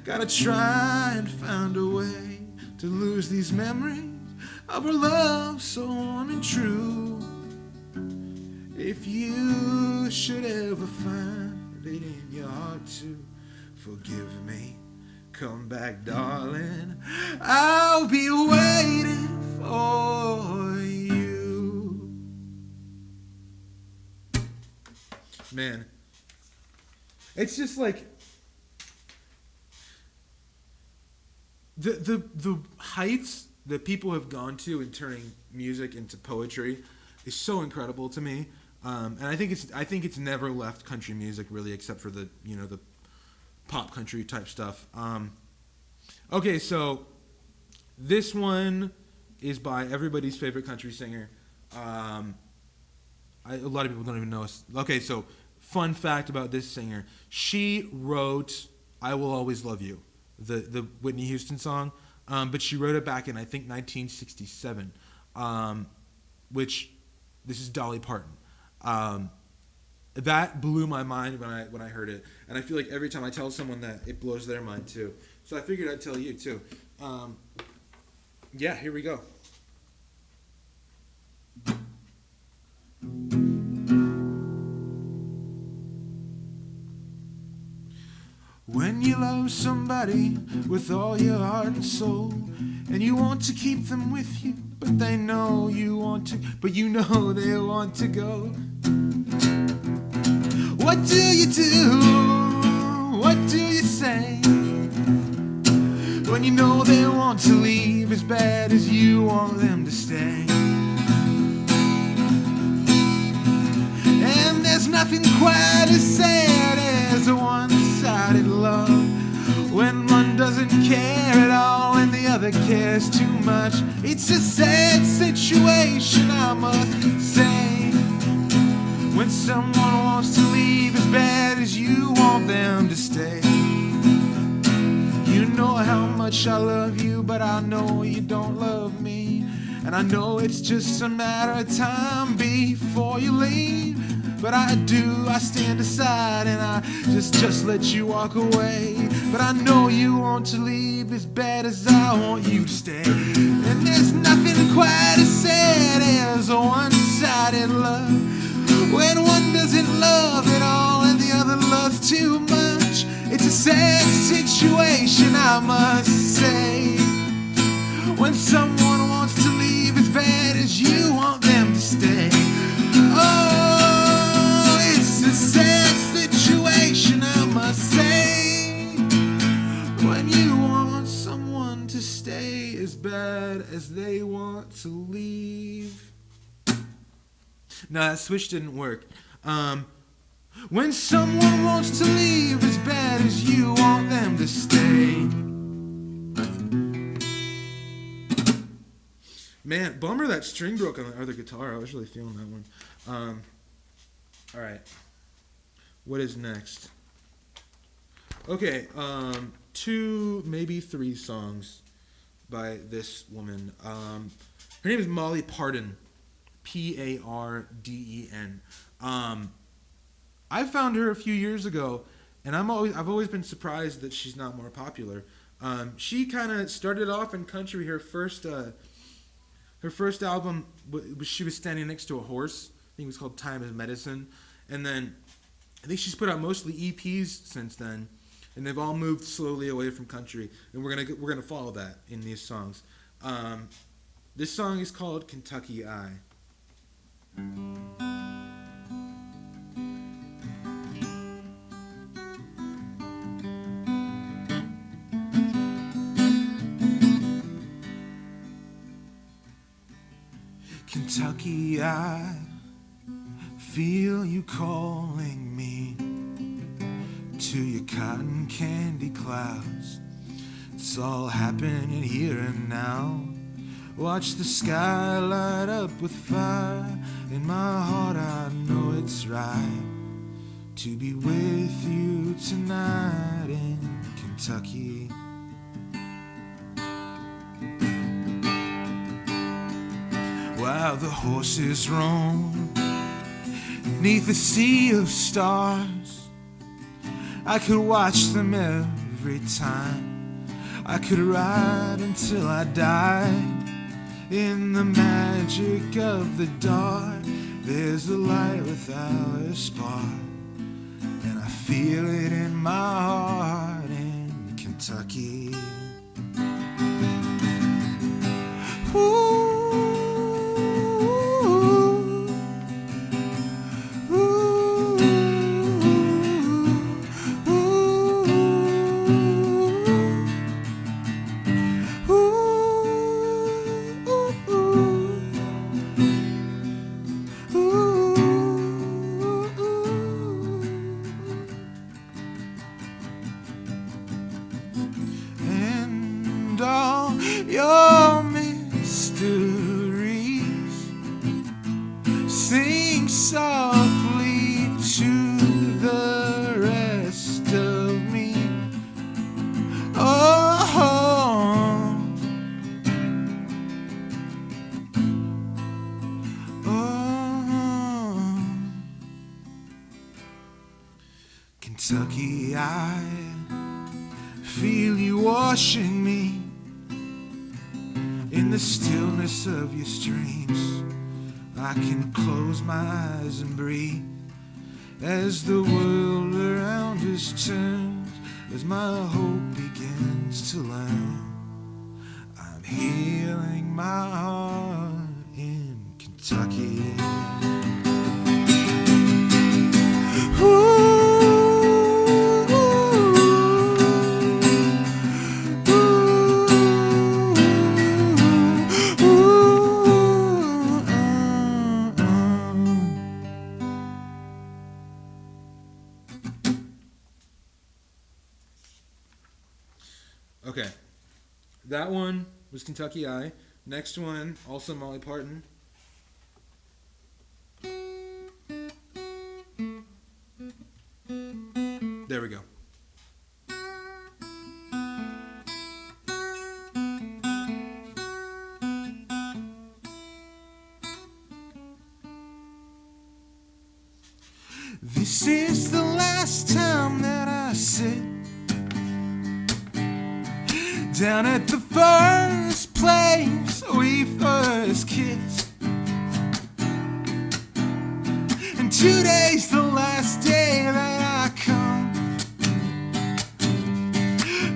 Gotta try and find a way to lose these memories of our love so warm and true. If you should ever find it in your heart to forgive me, come back, darling, I'll be waiting for you. Man, it's just like the heights that people have gone to in turning music into poetry is so incredible to me, and I think it's never left country music really, except for the the pop country type stuff. Okay, so this one is by everybody's favorite country singer. A lot of people don't even know. Okay, so fun fact about this singer: she wrote "I Will Always Love You," the Whitney Houston song. But she wrote it back in, I think, 1967, which, this is Dolly Parton. That blew my mind when I heard it, and I feel like every time I tell someone that, it blows their mind too. So I figured I'd tell you too. Yeah, here we go. When you love somebody with all your heart and soul, and you want to keep them with you, but they know you want to, but you know they want to go. What do you do? What do you say? When you know they want to leave as bad as you want them to stay. And there's nothing quite as sad as a one-sided love, when one doesn't care at all and the other cares too much. It's a sad situation, I must say, when someone wants to leave as bad as you want them to stay. You know how much I love you, but I know you don't love me, and I know it's just a matter of time before you leave. But I do, I stand aside and I just let you walk away. But I know you want to leave as bad as I want you to stay. And there's nothing quite as sad as a one-sided love, when one doesn't love at all and the other loves too much. It's a sad situation, I must say, when someone wants to leave as bad as you want them to stay. Oh, it's a sad situation, I must say, when you want someone to stay as bad as they want to leave. No, that switch didn't work. When someone wants to leave as bad as you want them to stay. Man, bummer that string broke on the other guitar. I was really feeling that one. All right. What is next? Okay, 2, maybe 3 songs by this woman. Her name is Molly Parden. Parden. I found her a few years ago, and I've always been surprised that she's not more popular. She kind of started off in country. Her first album, she was standing next to a horse. I think it was called Time is Medicine. And then I think she's put out mostly EPs since then, and they've all moved slowly away from country. And we're gonna follow that in these songs. This song is called Kentucky Eye. Kentucky, I feel you calling me to your cotton candy clouds. It's all happening here and now. Watch the sky light up with fire. In my heart I know it's right to be with you tonight in Kentucky. While the horses roam neath a sea of stars, I could watch them every time. I could ride until I died. In the magic of the dark, there's a light without a spark, and I feel it in my heart in Kentucky. Ooh. Your mysteries sing softly to the rest of me. Oh, Kentucky, I feel you washing me in the stillness of your streams. I can close my eyes and breathe as the world around us turns, as my hope begins to learn. I'm healing my heart in Kentucky. Ooh. Okay, that one was Kentucky Eye. Next one, also Molly Parton. There we go. This is the last time that I sit down at the first place we first kissed, and today's the last day that I come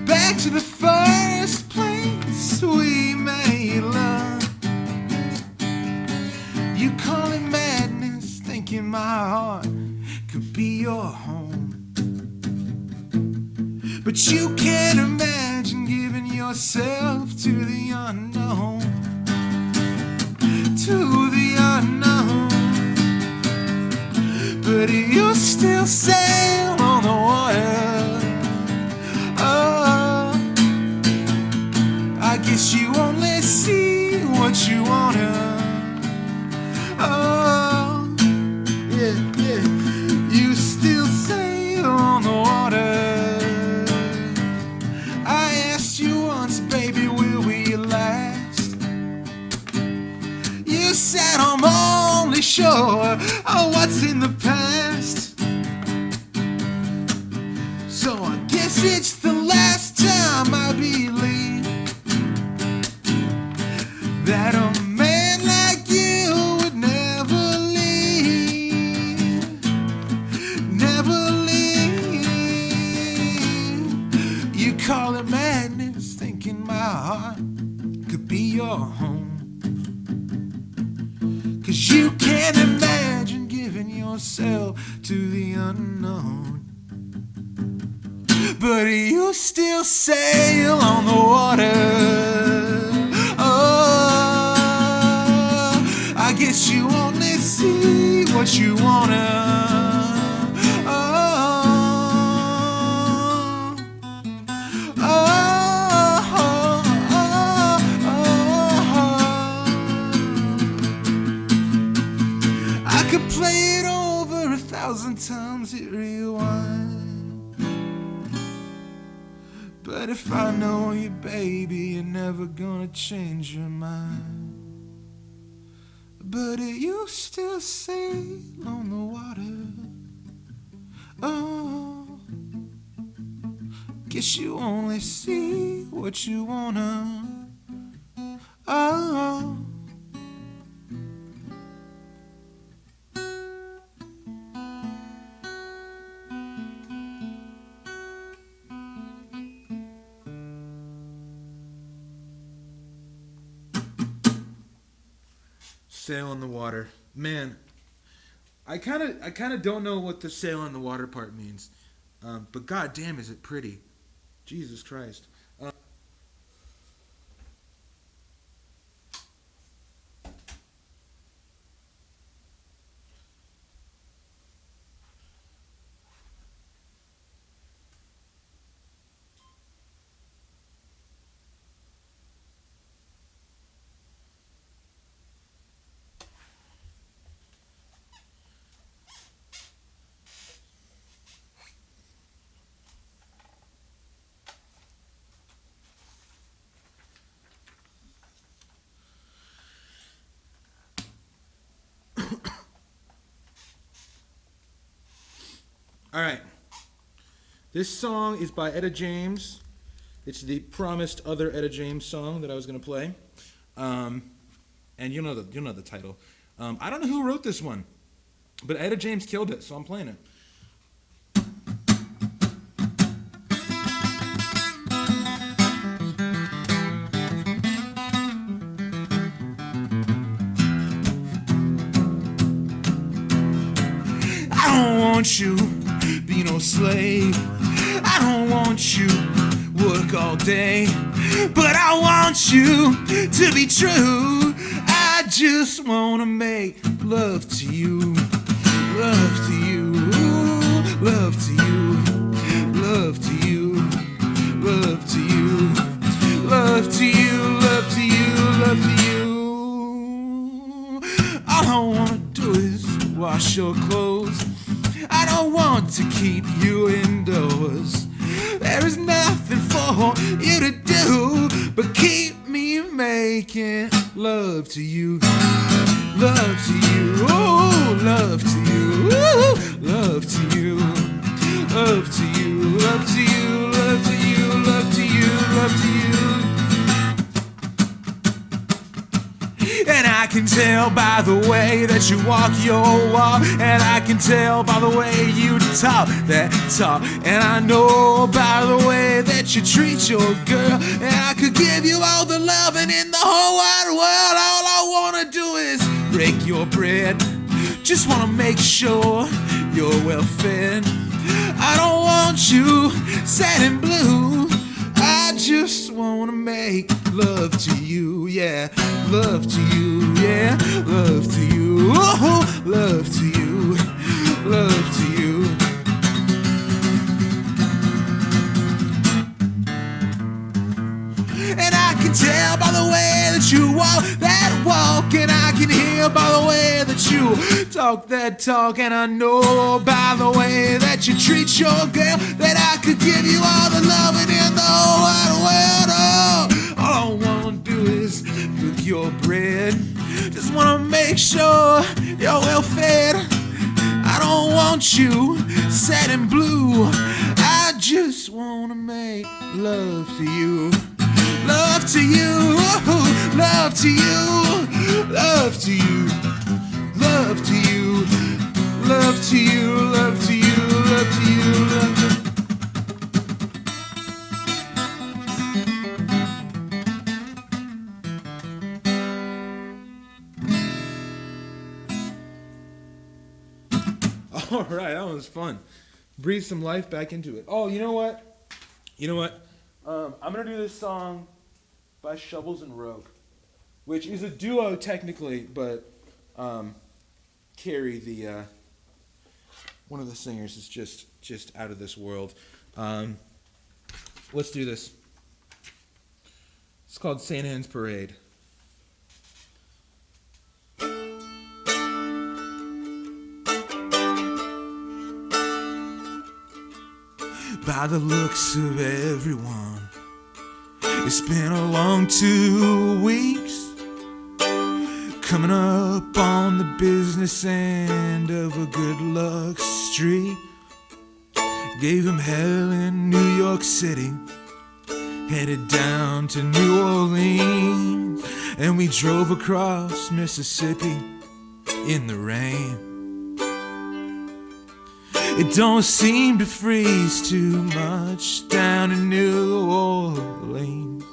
back to the first place we made love. You call it madness, thinking my heart could be your home, but you can't imagine giving yourself to the unknown, to the unknown. But but you still sail on the water. Oh, I guess you only see what you wanna. Oh, yeah, yeah, you still sail on the water. I asked you once, baby, will we last? You said I'm only sure of what's in the past. So I guess it's the last time I believe that a man like you would never leave, never leave. You call it madness, thinking my heart could be your home. 'Cause you can't imagine giving yourself to the unknown, but you still sail on the water. Oh, I guess you only see what you wanna. I could play it over 1,000 times, hit rewind. But if I know you, baby, you're never gonna change your mind. But you still sail on the water. Oh, guess you only see what you wanna. Oh, sail on the water. Man, I kind of don't know what the sail on the water part means. But goddamn, is it pretty. Jesus Christ. All right. This song is by Etta James. It's the promised other Etta James song that I was going to play. And you'll know the title. I don't know who wrote this one, but Etta James killed it, so I'm playing it. I don't want you be no slave. I don't want you work all day, but I want you to be true. I just wanna make love to you, love to you, love to you, love to you, love to you, love to you, love to you, love to you. All I wanna do is wash your clothes. I don't want to keep you indoors. There is nothing for you to do but keep me making love to you, love to you, oh, love to you, ooh, love to you, love to you, love to you, love to you, love to you, love to you. And I can tell by the way that you walk your walk, and I can tell by the way you talk that talk, and I know by the way that you treat your girl, and I could give you all the loving in the whole wide world. All I wanna do is break your bread, just wanna make sure you're well fed. I don't want you sad and blue, I just wanna make love to you, yeah, love to you, yeah, love to you, oh, love to you, love to you. And I can tell by the way that you walk that walk, and I can hear by the way that you talk that talk, and I know by the way that you treat your girl that I could give you all the loving in the whole wide world. Oh, all I wanna do is cook your bread. Just wanna make sure you're well fed. I don't want you sad and blue. I just wanna make love to you. Love to you, love to you, love to you, love to you, love to you, love to you, love to you, love to you. All right, that was fun. Breathe some life back into it. Oh, you know what? I'm going to do this song by Shovels and Rogue, which is a duo technically, but Carrie, the one of the singers, is just out of this world. Let's do this. It's called St. Anne's Parade. By the looks of everyone, it's been a long 2 weeks, coming up on the business end of a good luck streak. Gave him hell in New York City, headed down to New Orleans, and we drove across Mississippi in the rain. It don't seem to freeze too much down in New Orleans,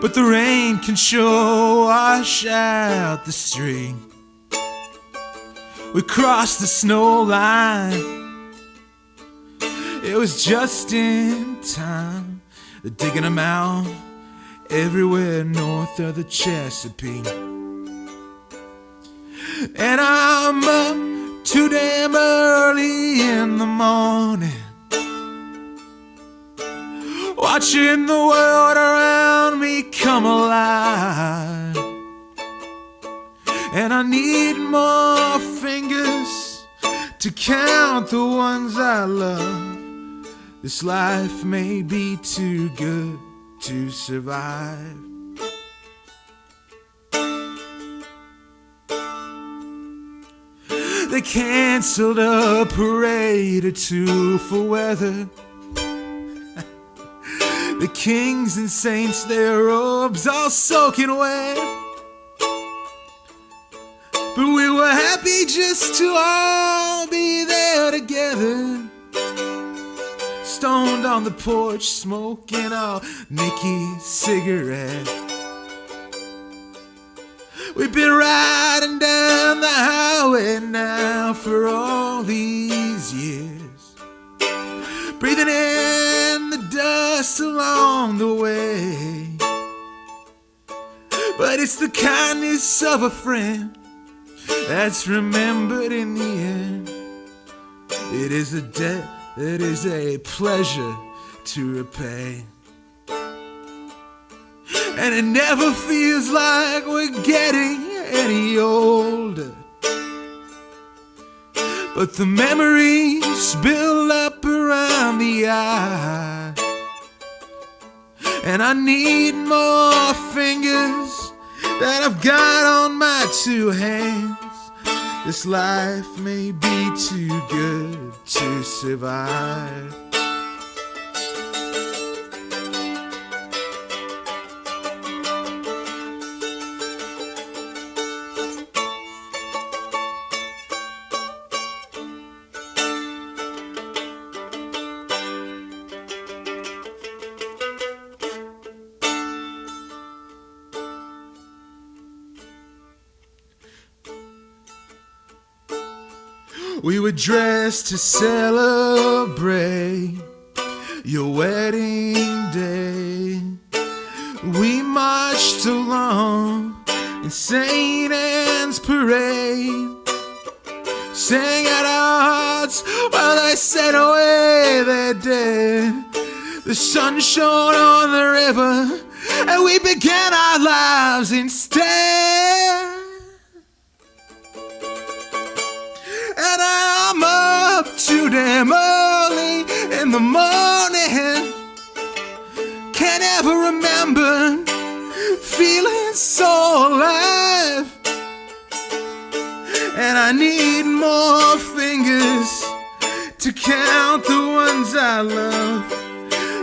but the rain can sure wash out the street. We crossed the snow line, it was just in time. They're digging them out everywhere north of the Chesapeake. And I'm up too damn early in the morning, watching the world around me come alive. And I need more fingers to count the ones I love. This life may be too good to survive. They canceled a parade or two for weather. The kings and saints, their robes all soaking wet. But we were happy just to all be there together, stoned on the porch, smoking our Nicky cigarette. We've been riding down the highway now for all these years, breathing in the dust along the way. But it's the kindness of a friend that's remembered in the end. It is a debt that is a pleasure to repay. And it never feels like we're getting any older, but the memories build up around the eye. And I need more fingers that I've got on my 2 hands. This life may be too good to survive. We were dressed to celebrate your wedding day. We marched along in St. Anne's Parade, sang out our thoughts while they said away they did. The sun shone on the river and we began our lives instead. And I'm up too damn early in the morning. Can't ever remember feeling so alive. And I need more fingers to count the ones I love.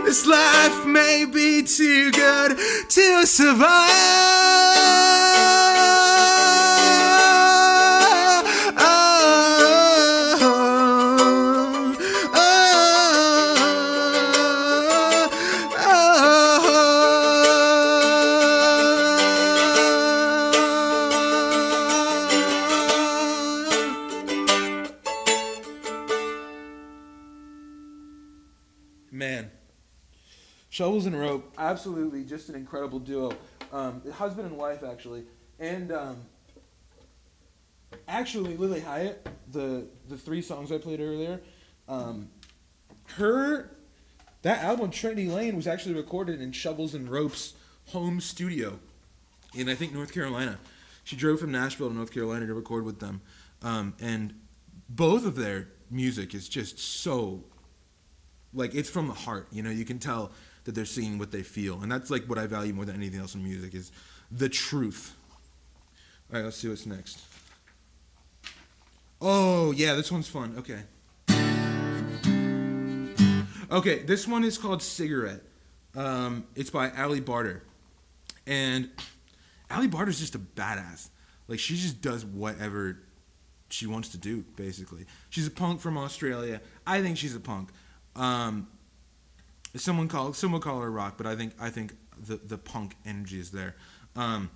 This life may be too good to Man, Shovels and Rope, absolutely just an incredible duo. Husband and wife, actually. And actually, Lily Hyatt, the 3 songs I played earlier, that album, Trinity Lane, was actually recorded in Shovels and Rope's home studio in, I think, North Carolina. She drove from Nashville to North Carolina to record with them. And both of their music is just so... like, it's from the heart, you know? You can tell that they're singing what they feel. And that's, like, what I value more than anything else in music is the truth. All right, let's see what's next. Oh, yeah, this one's fun. Okay. Okay, this one is called Cigarette. It's by Ali Barter. And Ali Barter's just a badass. Like, she just does whatever she wants to do, basically. She's a punk from Australia. I think she's a punk. Someone call her rock, but I think the punk energy is there. So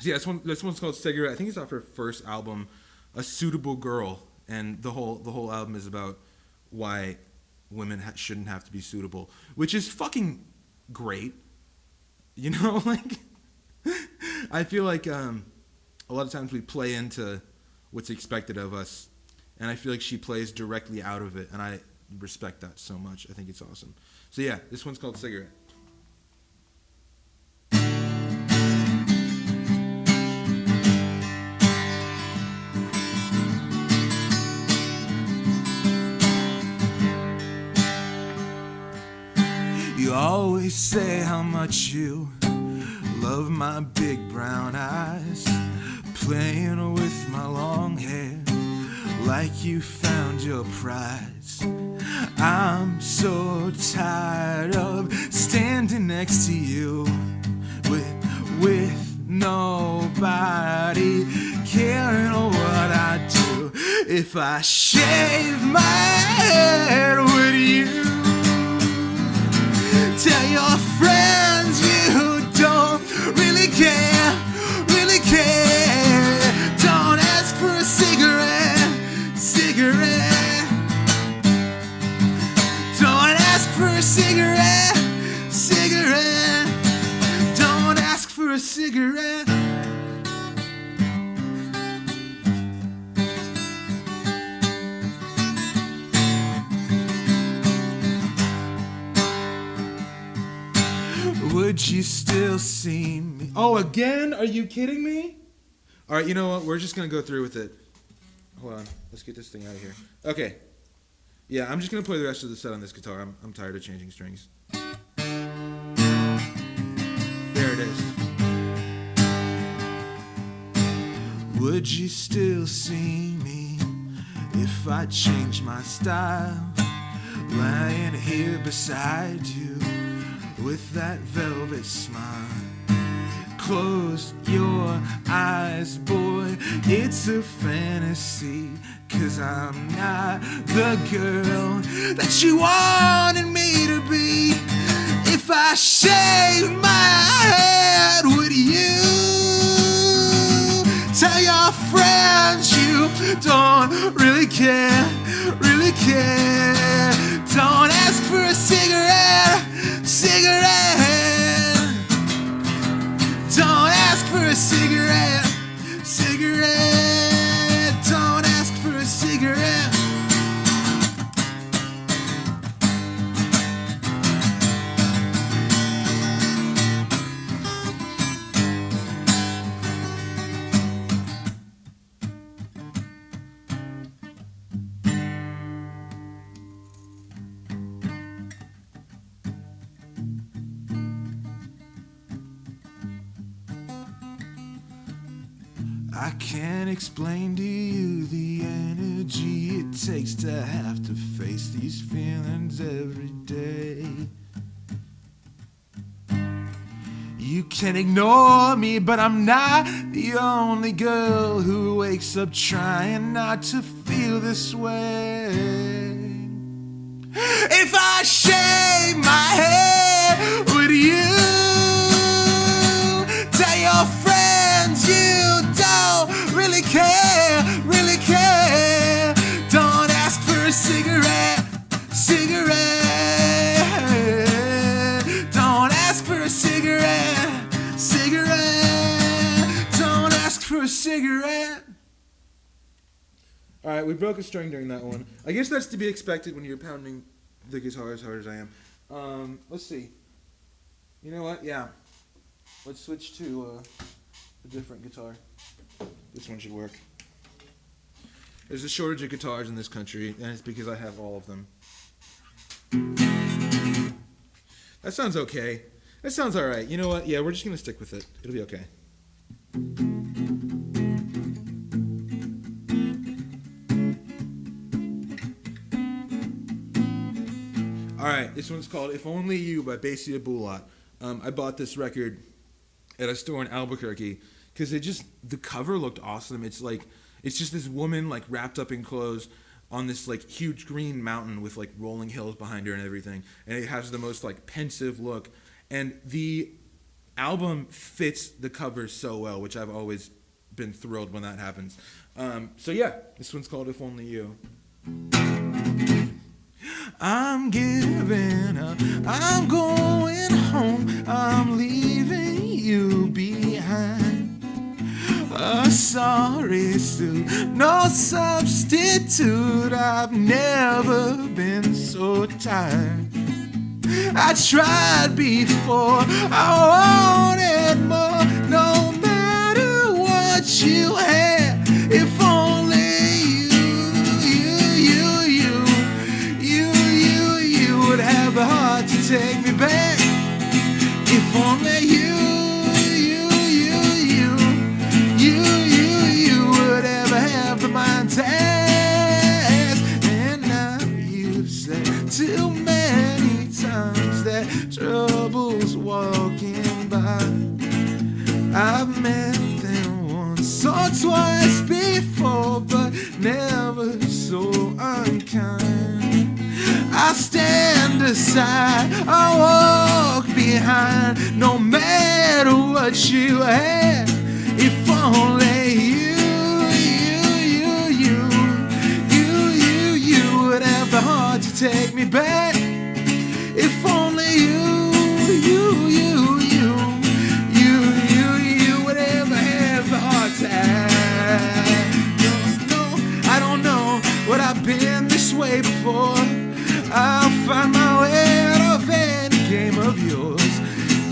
yeah, this one's called Cigarette. I think it's off her first album, A Suitable Girl, and the whole album is about why women shouldn't have to be suitable, which is fucking great. You know, like I feel like a lot of times we play into what's expected of us, and I feel like she plays directly out of it, and I respect that so much. I think it's awesome. So yeah, this one's called Cigarette. You always say how much you love my big brown eyes, playing with my long hair like you found your prize. I'm so tired of standing next to you with nobody caring what I do. If I shave my head, would you tell your friends you don't really care, really care? Don't ask for a cigarette. Don't ask for a cigarette. Don't ask for a cigarette. Would you still see me? Oh, again? Are you kidding me? All right, you know what? We're just going to go through with it. Hold on. Let's get this thing out of here. Okay. Yeah, I'm just going to play the rest of the set on this guitar. I'm tired of changing strings. There it is. Would you still see me if I changed my style? Lying here beside you with that velvet smile. Close your eyes, boy, it's a fantasy, 'cause I'm not the girl that you wanted me to be. If I shaved my head, would you tell your friends you don't really care, really care? Don't ask for a cigarette. Don't ask for a cigarette. Don't ask for a cigarette. I can't explain to you the energy it takes to have to face these feelings every day. You can ignore me, but I'm not the only girl who wakes up trying not to feel this way. If I shave my head, would you tell your friends you don't really care, really care? Don't ask for a cigarette, cigarette. Don't ask for a cigarette, cigarette. Don't ask for a cigarette. Alright, we broke a string during that one. I guess that's to be expected when you're pounding the guitar as hard as I am. Let's see. You know what? Yeah. Let's switch to a different guitar. This one should work. There's a shortage of guitars in this country, and it's because I have all of them. That sounds okay. That sounds alright. You know what? Yeah, we're just going to stick with it. It'll be okay. Alright, this one's called If Only You by Basia Bulat. I bought this record at a store in Albuquerque because the cover looked awesome. It's just this woman like wrapped up in clothes on this like huge green mountain with like rolling hills behind her and everything, and it has the most like pensive look, and the album fits the cover so well, which I've always been thrilled when that happens. So yeah, this one's called If Only You. I'm giving up, I'm going home, I'm leaving you behind. A sorry suit, no substitute, I've never been so tired. I tried before, I wanted more, no matter what you had. If only would have the heart to take me back. If only you would ever have the mind to ask. And now you've said too many times that trouble's walking by. I've met them once or twice before, but never so unkind. I stand aside, I walk behind, no matter what you had. If only you would have the heart to take me back. If only you would ever have the heart to ask. No, I don't know what I've been this way before. I'll find my way out of any game of yours.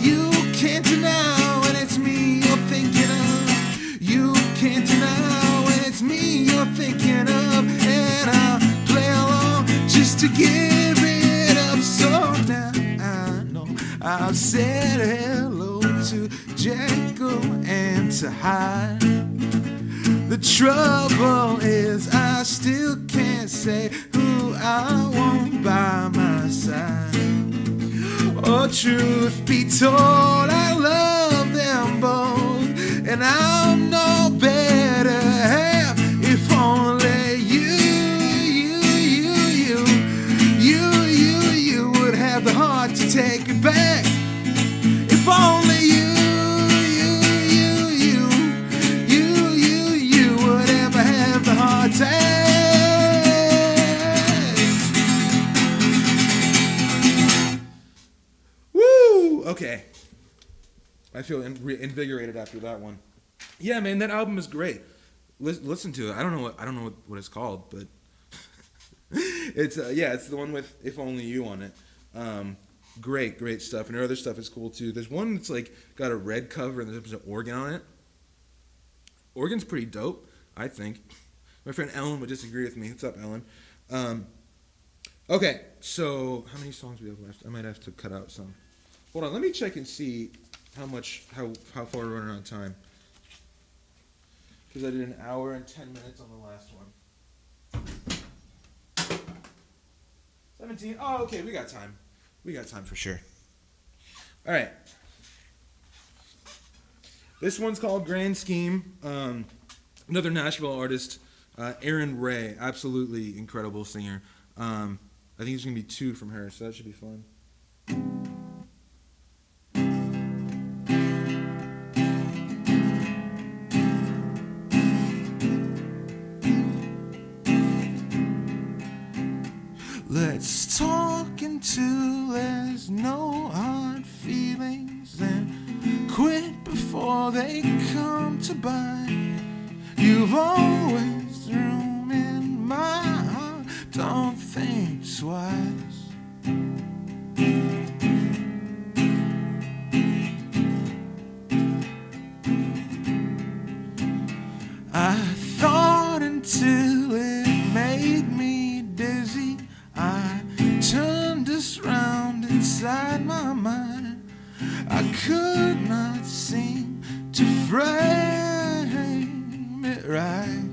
You can't deny when it's me you're thinking of. You can't deny when it's me you're thinking of. And I'll play along just to give it up. So now I know I've said hello to Jekyll and to Hyde. The trouble is I still can't say who I want by my side. Oh, truth be told, I love them both, and I'm no better half. If only you would have the heart to take it back. If only you would ever have the heart to ask. Woo! Okay. I feel invigorated after that one. Yeah, man, that album is great. Listen to it. I don't know what it's called, but it's it's the one with If Only You on it. Great stuff. And her other stuff is cool too. There's one that's like got a red cover and there's an organ on it. Organ's pretty dope, I think. My friend Ellen would disagree with me. What's up, Ellen? Okay, so how many songs do we have left? I might have to cut out some. Hold on, let me check and see how far we're running on time. because I did an hour and 10 minutes on the last one. 17. Oh, okay, we got time. We got time for sure. All right. This one's called Grand Scheme. Another Nashville artist, Erin Ray, absolutely incredible singer. I think there's going to be 2 from her, so that should be fun. Let's talk until there's no hard feelings and quit before they come to bite. You've always room in my heart, don't think twice. I thought until it made me dizzy, I turned us round inside my mind. I could not seem to frame it right.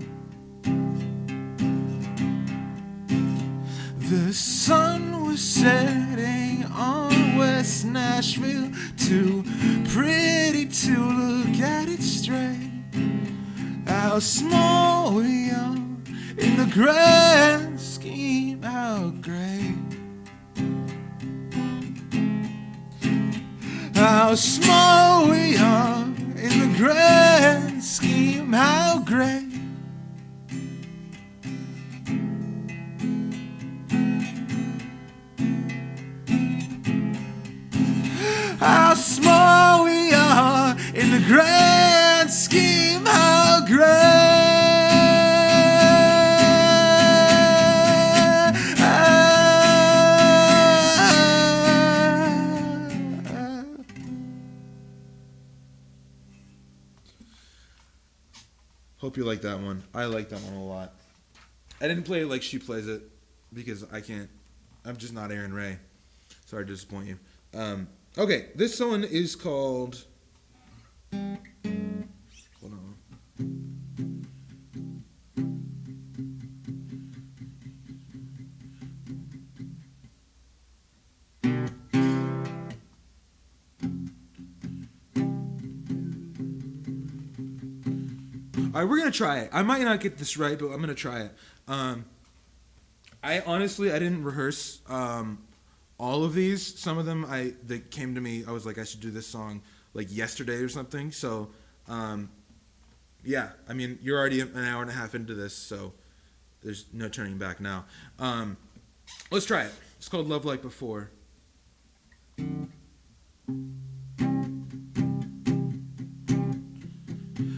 The sun was setting on West Nashville, too pretty to look at it straight. How small we are in the grand scheme, how great. How small we are in the grand scheme, how great. How small we are in the grand scheme, how great. Hope you like that one. I like that one a lot. I didn't play it like she plays it because I can't. I'm just not Erin Ray. Sorry to disappoint you. Okay, this one is called. Hold on. All right, we're gonna try it. I might not get this right, but I'm gonna try it. I honestly didn't rehearse all of these. Some of them that came to me. I was like, I should do this song like yesterday or something. So, yeah. I mean, you're already an hour and a half into this, so there's no turning back now. Let's try it. It's called Love Like Before.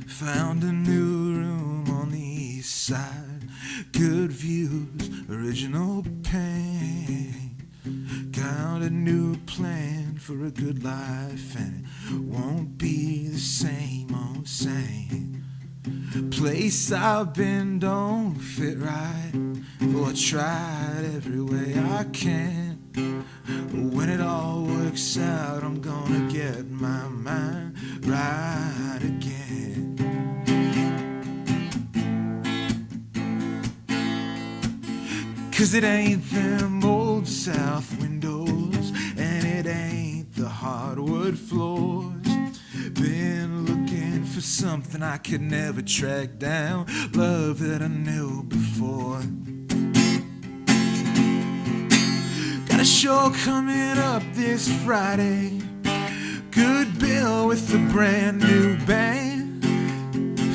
Found a new room on the east side. Good views, original paint. Got a new plan for a good life, and it won't be the same old same. Place I've been don't fit right. Oh, I tried every way I can. When it all works out, I'm gonna get my mind right again. 'Cause it ain't them old south windows, and it ain't the hardwood floors. Been looking for something I could never track down, love that I knew before. Got a show coming up this Friday, good bill with a brand new band.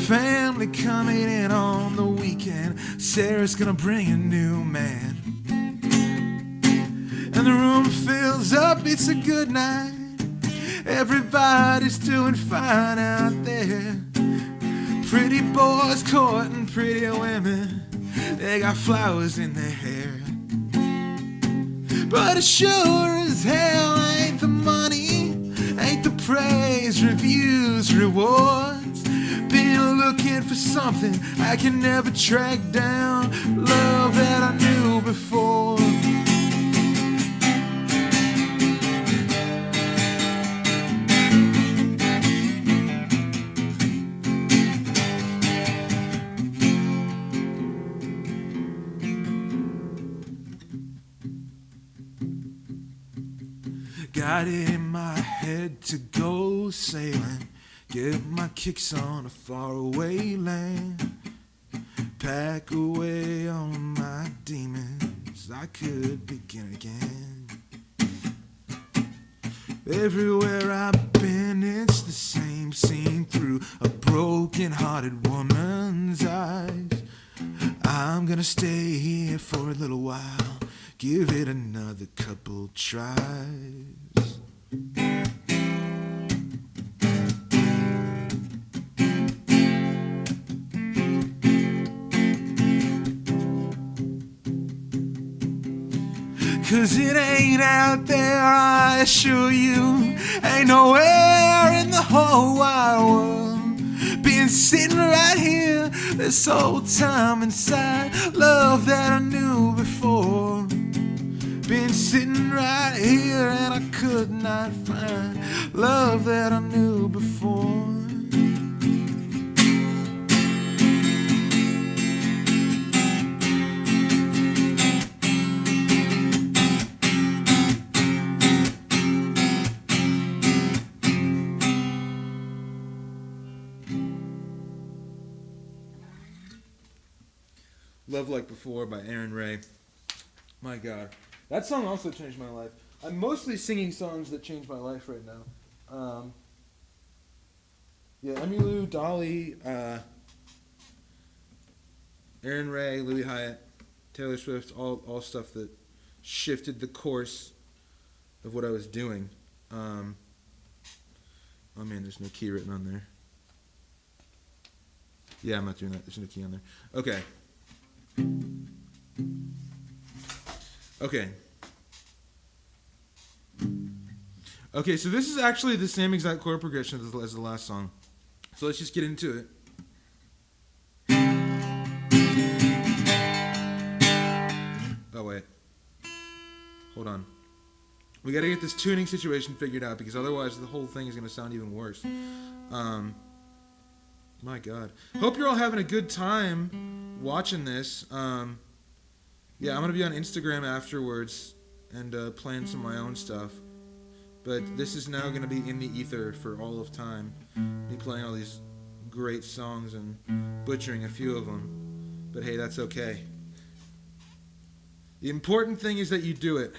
Family coming in on the weekend, Sarah's gonna bring a new man. And the room fills up, it's a good night. Everybody's doing fine out there. Pretty boys courting pretty women, they got flowers in their hair. But it sure as hell ain't the money, ain't the praise, reviews, rewards. Been looking for something I can never track down, love that I knew before. Got it in my head to go sailing, get my kicks on a faraway land, pack away all my demons, I could begin again. Everywhere I've been, it's the same scene through a broken-hearted woman's eyes. I'm gonna stay here for a little while, give it another couple tries. 'Cause it ain't out there, I assure you. Ain't nowhere in the whole wide world. Been sitting right here this whole time inside love that I knew before. Been sitting right here and I could not find love that I knew before. Love Like Before by Aaron Ray. My God. That song also changed my life. I'm mostly singing songs that change my life right now. Yeah, Emmylou, Dolly, Aaron Ray, Louis Hyatt, Taylor Swift, all stuff that shifted the course of what I was doing. Oh man, there's no key written on there. Yeah, I'm not doing that. There's no key on there. Okay. Okay, so this is actually the same exact chord progression as the last song. So let's just get into it. Oh, wait. Hold on. We gotta get this tuning situation figured out because otherwise the whole thing is gonna sound even worse. My God. Hope you're all having a good time watching this. Yeah, I'm going to be on Instagram afterwards and playing some of my own stuff. But this is now going to be in the ether for all of time. Me playing all these great songs and butchering a few of them. But hey, that's okay. The important thing is that you do it.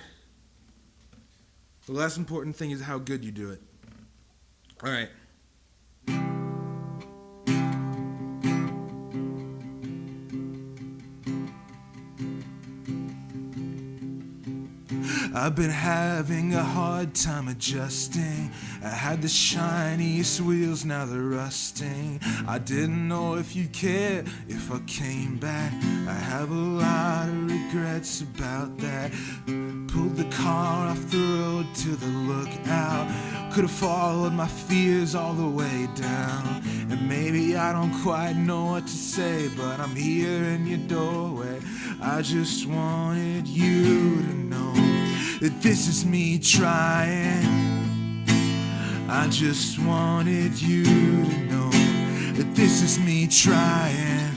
The less important thing is how good you do it. All right. I've been having a hard time adjusting. I had the shiniest wheels, now they're rusting. I didn't know if you cared if I came back. I have a lot of regrets about that. Pulled the car off the road to the lookout. Could have followed my fears all the way down. And maybe I don't quite know what to say, but I'm here in your doorway. I just wanted you to know that this is me trying. I just wanted you to know that this is me trying.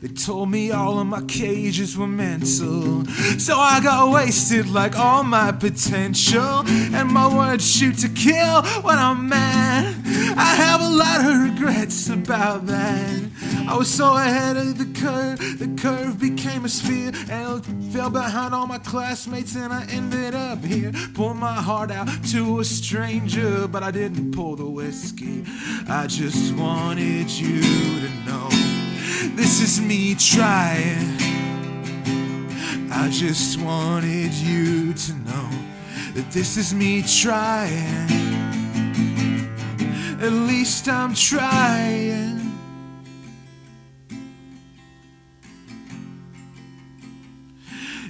They told me all of my cages were mental, so I got wasted like all my potential. And my words shoot to kill when I'm mad. I have a lot of regrets about that. I was so ahead of the curve became a sphere, and I fell behind all my classmates, and I ended up here. Poured my heart out to a stranger, but I didn't pour the whiskey. I just wanted you to know this is me trying. I just wanted you to know that this is me trying. At least I'm trying.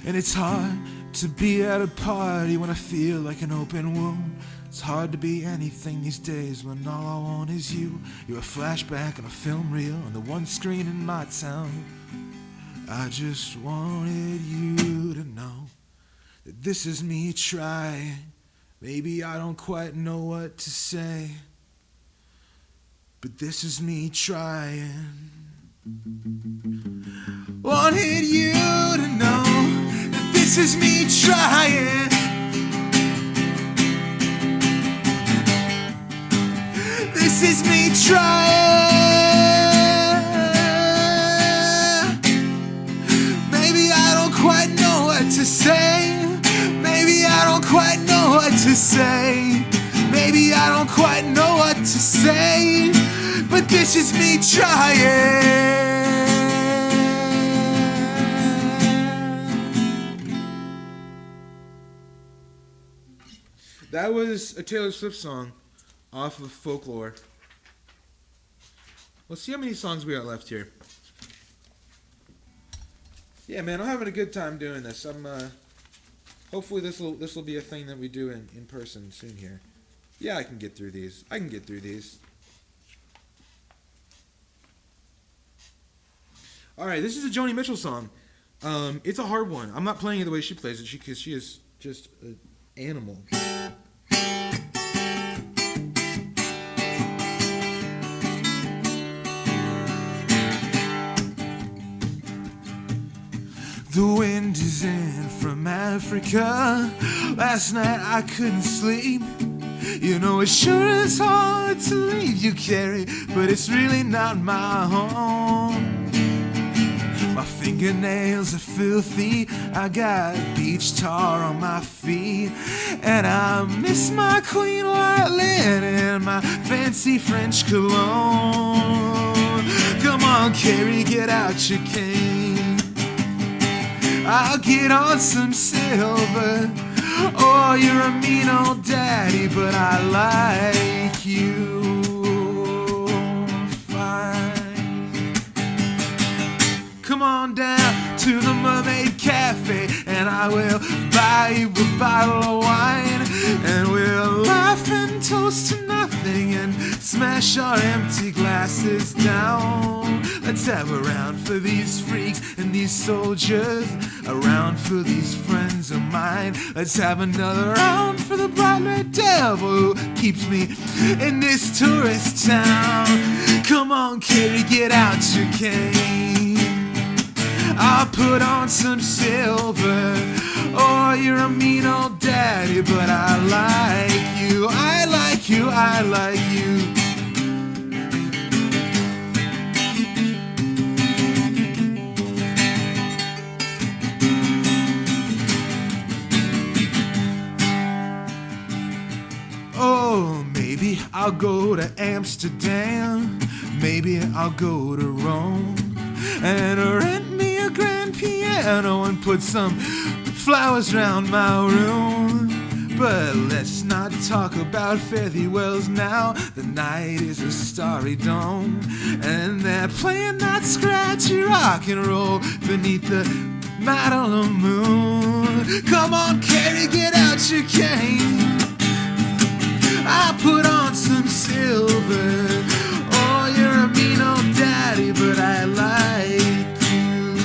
And it's hard to be at a party when I feel like an open wound. It's hard to be anything these days when all I want is you. You're a flashback on a film reel on the one screen in my town. I just wanted you to know that this is me trying. Maybe I don't quite know what to say, but this is me trying. Wanted you to know that this this is me trying. This is me trying. Maybe I don't quite know what to say. Maybe I don't quite know what to say. Maybe I don't quite know what to say. But this is me trying. That was a Taylor Swift song off of Folklore. Let's see how many songs we got left here. Yeah, man, I'm having a good time doing this. Hopefully this will be a thing that we do in person soon here. Yeah, I can get through these. All right, this is a Joni Mitchell song. It's a hard one. I'm not playing it the way she plays it because she is just an animal. The wind is in from Africa. Last night I couldn't sleep. You know it sure is hard to leave you, Carrie, but it's really not my home. My fingernails are filthy. I got beach tar on my feet, and I miss my clean white linen and my fancy French cologne. Come on, Carrie, get out your cane. I'll get on some silver. Oh, you're a mean old daddy, but I like you fine. Come on down to the Mermaid Cafe, and I will buy you a bottle of wine, and we'll laugh and toast to nothing and smash our empty glasses down. Let's have a round for these freaks and these soldiers, a round for these friends of mine. Let's have another round for the bright red devil who keeps me in this tourist town. Come on, Carrie, get out your cane. I'll put on some silver. Oh, you're a mean old daddy, but I like you. I like you, I like you. Oh, maybe I'll go to Amsterdam. Maybe I'll go to Rome and rent me a grand piano and put some flowers round my room. But let's not talk about fare thee wells now. The night is a starry dome, and they're playing that scratchy rock and roll beneath the Madeline moon. Come on, Carrie, get out your cane. I put on some silver. Oh, you're a mean old daddy, but I like you.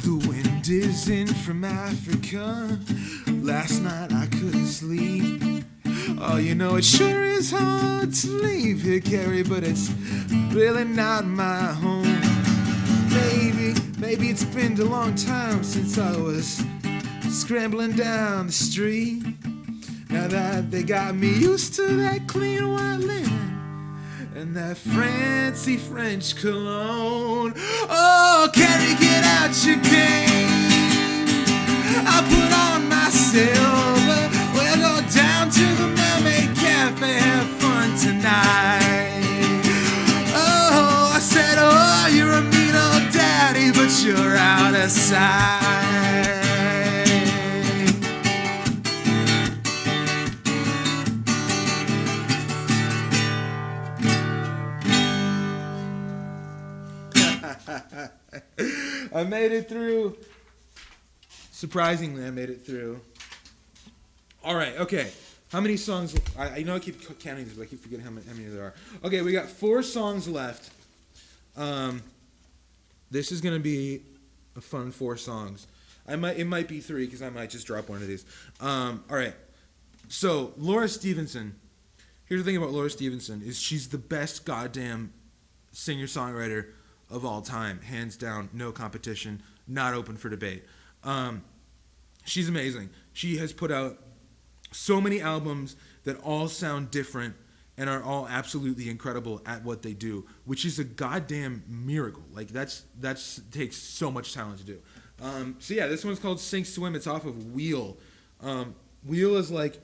The wind is in from Africa. Last night I couldn't sleep. Oh, you know it sure is hard to leave here, Carrie, but it's really not my home. Maybe it's been a long time since I was scrambling down the street. Now that they got me used to that clean white linen and that fancy French cologne. Oh, Carrie, get out your cane. I put on my silver. We'll go down to the Mermaid Cafe, have fun tonight. Oh, I said, oh, you're a mean old daddy, but you're out of sight. I made it through. Surprisingly, I made it through. All right, okay. How many songs? I know I keep counting these, but I keep forgetting how many there are. Okay, we got 4 songs left. This is gonna be a fun 4 songs. It might be 3 because I might just drop one of these. All right. So Laura Stevenson Here's the thing about Laura Stevenson is she's the best goddamn singer-songwriter of all time, hands down, no competition, not open for debate. She's amazing. She has put out so many albums that all sound different and are all absolutely incredible at what they do, which is a goddamn miracle. Like that's takes so much talent to do. So yeah, this one's called Sink Swim. It's off of Wheel. Wheel is like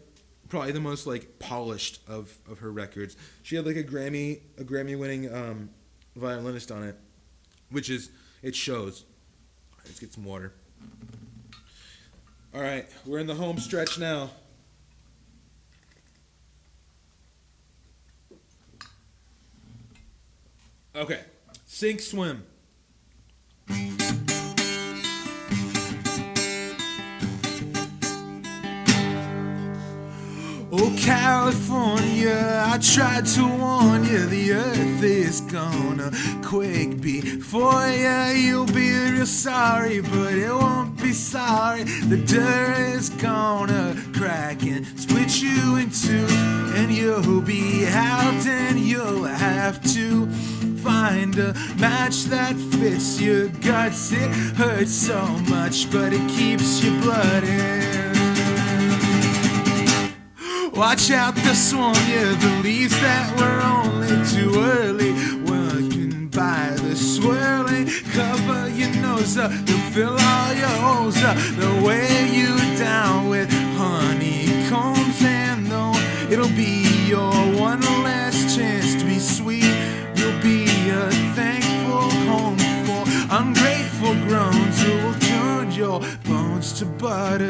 probably the most like polished of her records. She had like a Grammy winning violinist on it, which is it shows. Let's get some water. All right, we're in the home stretch now. Okay, Sink Swim. Oh, California, I tried to warn you, the earth is gonna quake before you. You'll be real sorry, but it won't be sorry. The dirt is gonna crack and split you in two, and you'll be out and you'll have to find a match that fits your guts. It hurts so much, but it keeps your blood in. Watch out the swarm, yeah, the leaves that were only too early, working by the swirling. Cover your nose up, they'll fill all your holes up. They'll weigh you down with honeycombs, and though it'll be your one last chance to be sweet, you'll be a thankful home for ungrateful groans who will turn your bones to butter.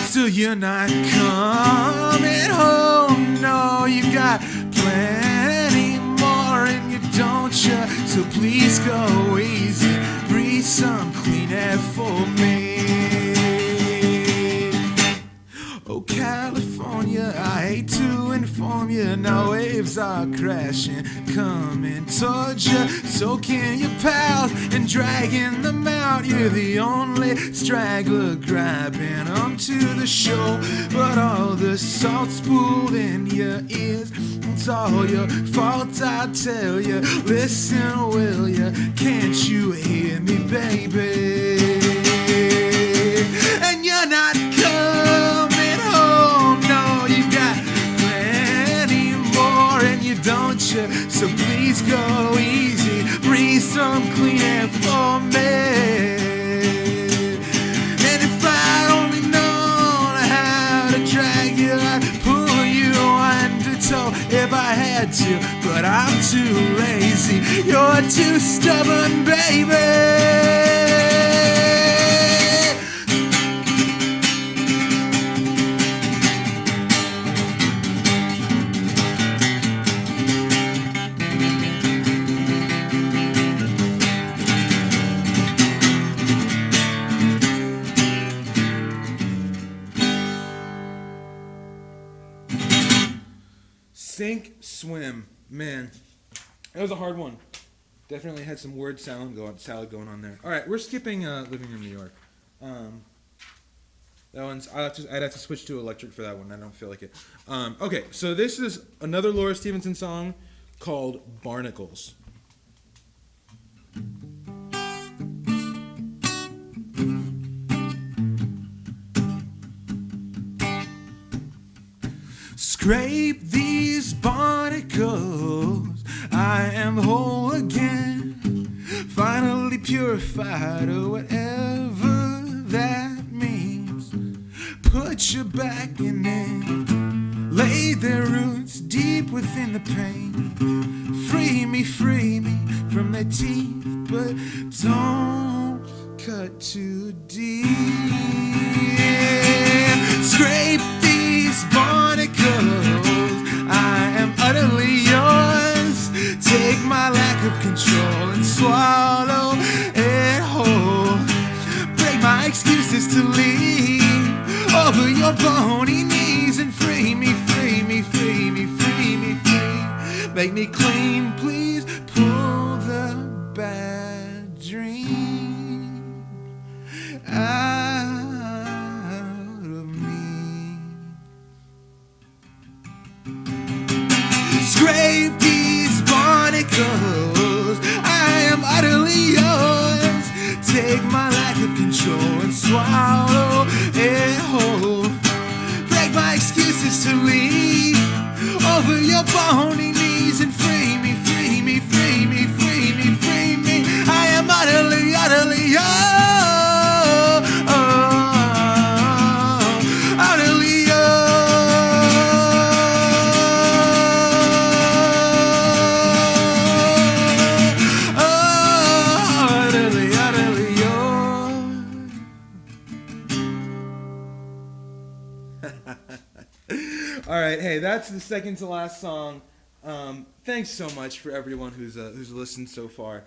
So you're not coming home, no, you got plenty more in you, don't you? So please go easy, breathe some clean air for me. Oh, California, I hate to inform you, now waves are crashing, coming towards you, soaking your pals and dragging them out. You're the only straggler grabbing onto the shore, but all the salt's pooled in your ears. It's all your fault, I tell you. Listen, will you? Can't you hear me, baby? And you're not coming home, no, you got plenty more in you, don't you? So please go easy, breathe some clean air for me. And if I only known how to drag you, I'd pull you under toe if I had to, but I'm too lazy, you're too stubborn, baby. Sink Swim. Man, that was a hard one. Definitely had some word salad going on there. All right, we're skipping Living Room New York. That one's I'd have to switch to electric for that one. I don't feel like it. Okay, so this is another Laura Stevenson song called Barnacles. Scrape these barnacles, I am whole again, finally purified, or whatever that means. Put your back in it, lay their roots deep within the pain. Free me from their teeth, but don't cut too deep. Scrape these barnacles, I am utterly yours. Take my lack of control and swallow it whole. Break my excuses to leave over your bony knees and free me. Make me clean, please. Pull the bad dream out of me. escape these barnacles. I am utterly yours. Take my lack of control and swallow it whole. Break my excuses to leave over your bony knees and free me, free me, free me, free me, free me. I am utterly, utterly yours. Utterly All right, hey, that's the second to last song. Thanks so much for everyone who's listened so far.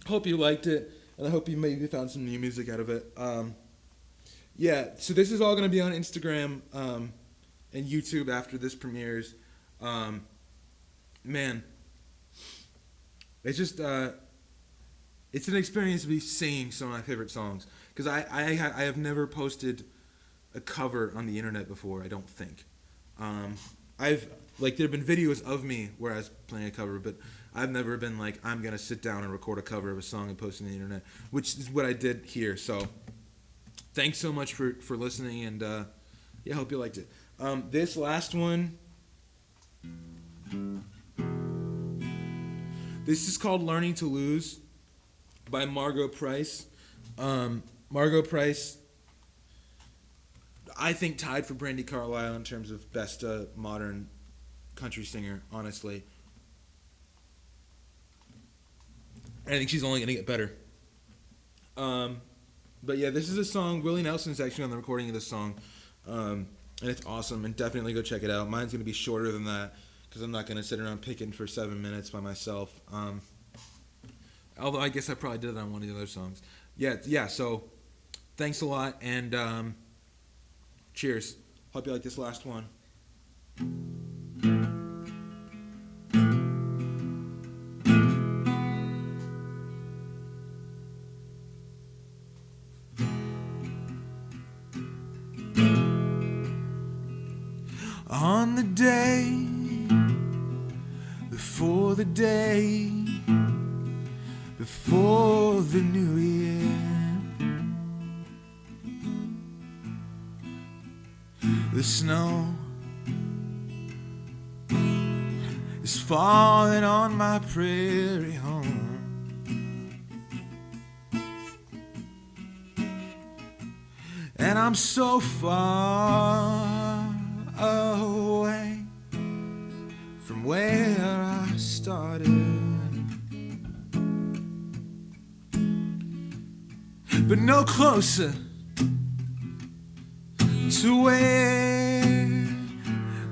Hope you liked it, and I hope you maybe found some new music out of it. Yeah, so this is all going to be on Instagram and YouTube after this premieres. Man, it's just it's an experience to be singing some of my favorite songs, because I have never posted a cover on the internet before. I don't think. I've there have been videos of me where I was playing a cover, but I've never been like, I'm gonna sit down and record a cover of a song and post it on the internet, which is what I did here. So thanks so much for listening, and yeah, I hope you liked it. This last one, this is called "Learning to Lose" by Margo Price. Margo Price, I think, tied for Brandi Carlile in terms of best modern country singer, honestly. I think she's only going to get better. But yeah, this is a song. Willie Nelson's actually on the recording of this song. And it's awesome, and definitely go check it out. Mine's going to be shorter than that, because I'm not going to sit around picking for 7 minutes by myself. Although I guess I probably did it on one of the other songs. Yeah, so thanks a lot, and cheers. Hope you like this last one. On the day before the day before the new year, the snow is falling on my prairie home, and I'm so far away from where I started, but no closer to where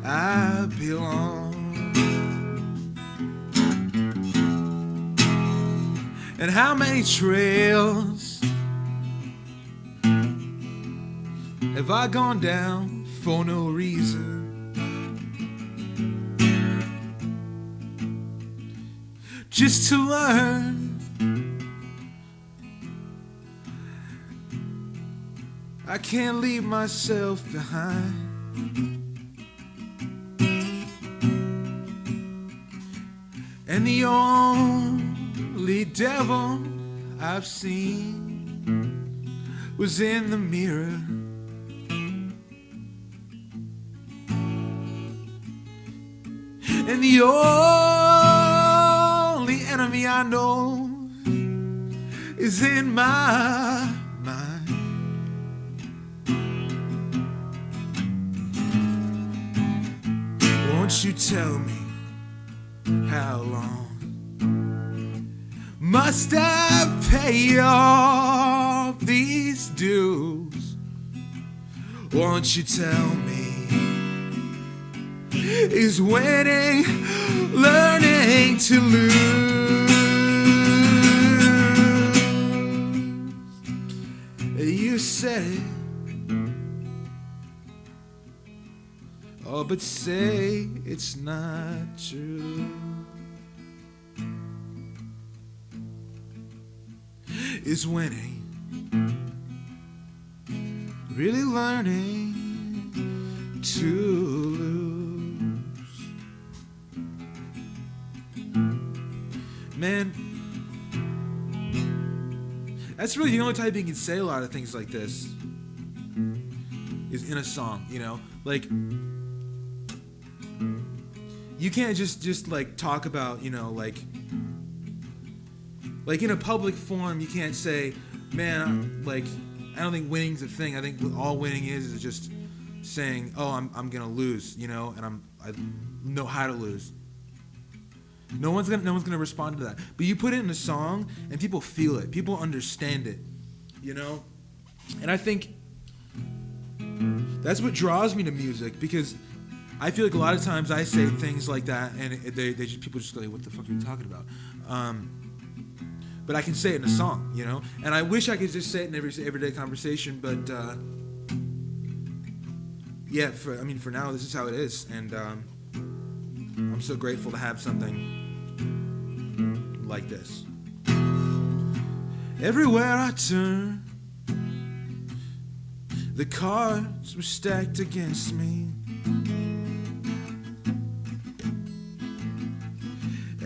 I belong. And how many trails have I gone down for no reason? Just to learn I can't leave myself behind. And the only devil I've seen was in the mirror. And the only enemy I know is in my mind. Won't you tell me how long must I pay off these dues? Won't you tell me, is winning learning to lose? You said it, oh, but say it's not true. Is winning really learning to lose? man, that's really the only time you can say a lot of things like this is in a song, you know? Like, you can't just like talk about, you know, like in a public forum, you can't say, man, like, I don't think winning's a thing. I think all winning is just saying, oh, I'm gonna lose, you know, and I know how to lose. No one's gonna respond to that. But you put it in a song, and people feel it. People understand it, you know. And I think that's what draws me to music, because I feel like a lot of times I say things like that, and people just go, what the fuck are you talking about? But I can say it in a song, you know. And I wish I could just say it in everyday conversation, but yeah, for now, this is how it is, and I'm so grateful to have something like this. Everywhere I turn, the cards were stacked against me,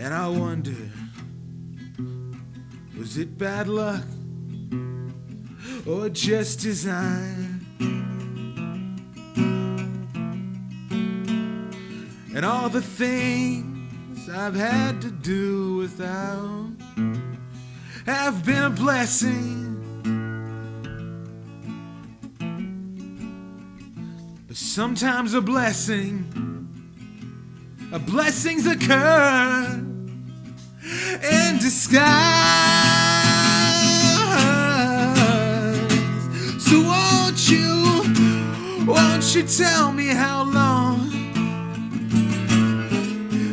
and I wonder, was it bad luck or just design? And all the things I've had to do without have been a blessing, but sometimes a blessing's a curse in disguise. So won't you tell me how long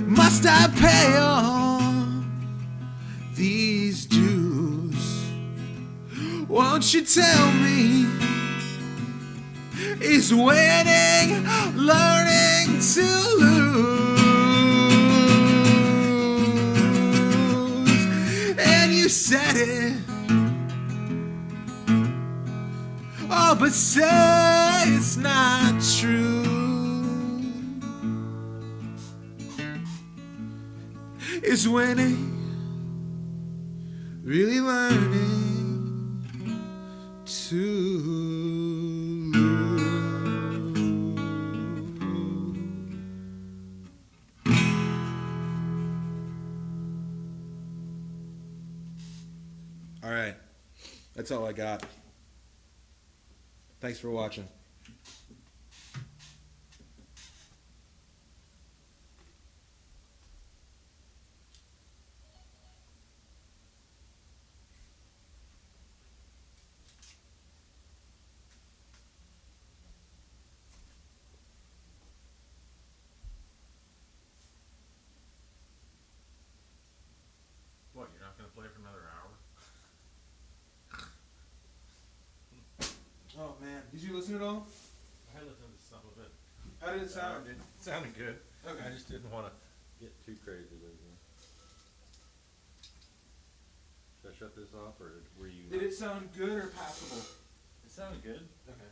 must I pay off these dues? Won't you tell me, is winning learning to lose? And you said it, oh, but say it's not true. Is winning really learning to lose? All right, that's all I got. Thanks for watching. What, you're not going to play for another hour? Oh man, did you listen at all? I listened to some of it. How did it sound, dude? It sounded good. Okay. I just didn't want to get too crazy with it. Should I shut this off, or were you... Did it sound good or passable? It sounded good. Okay.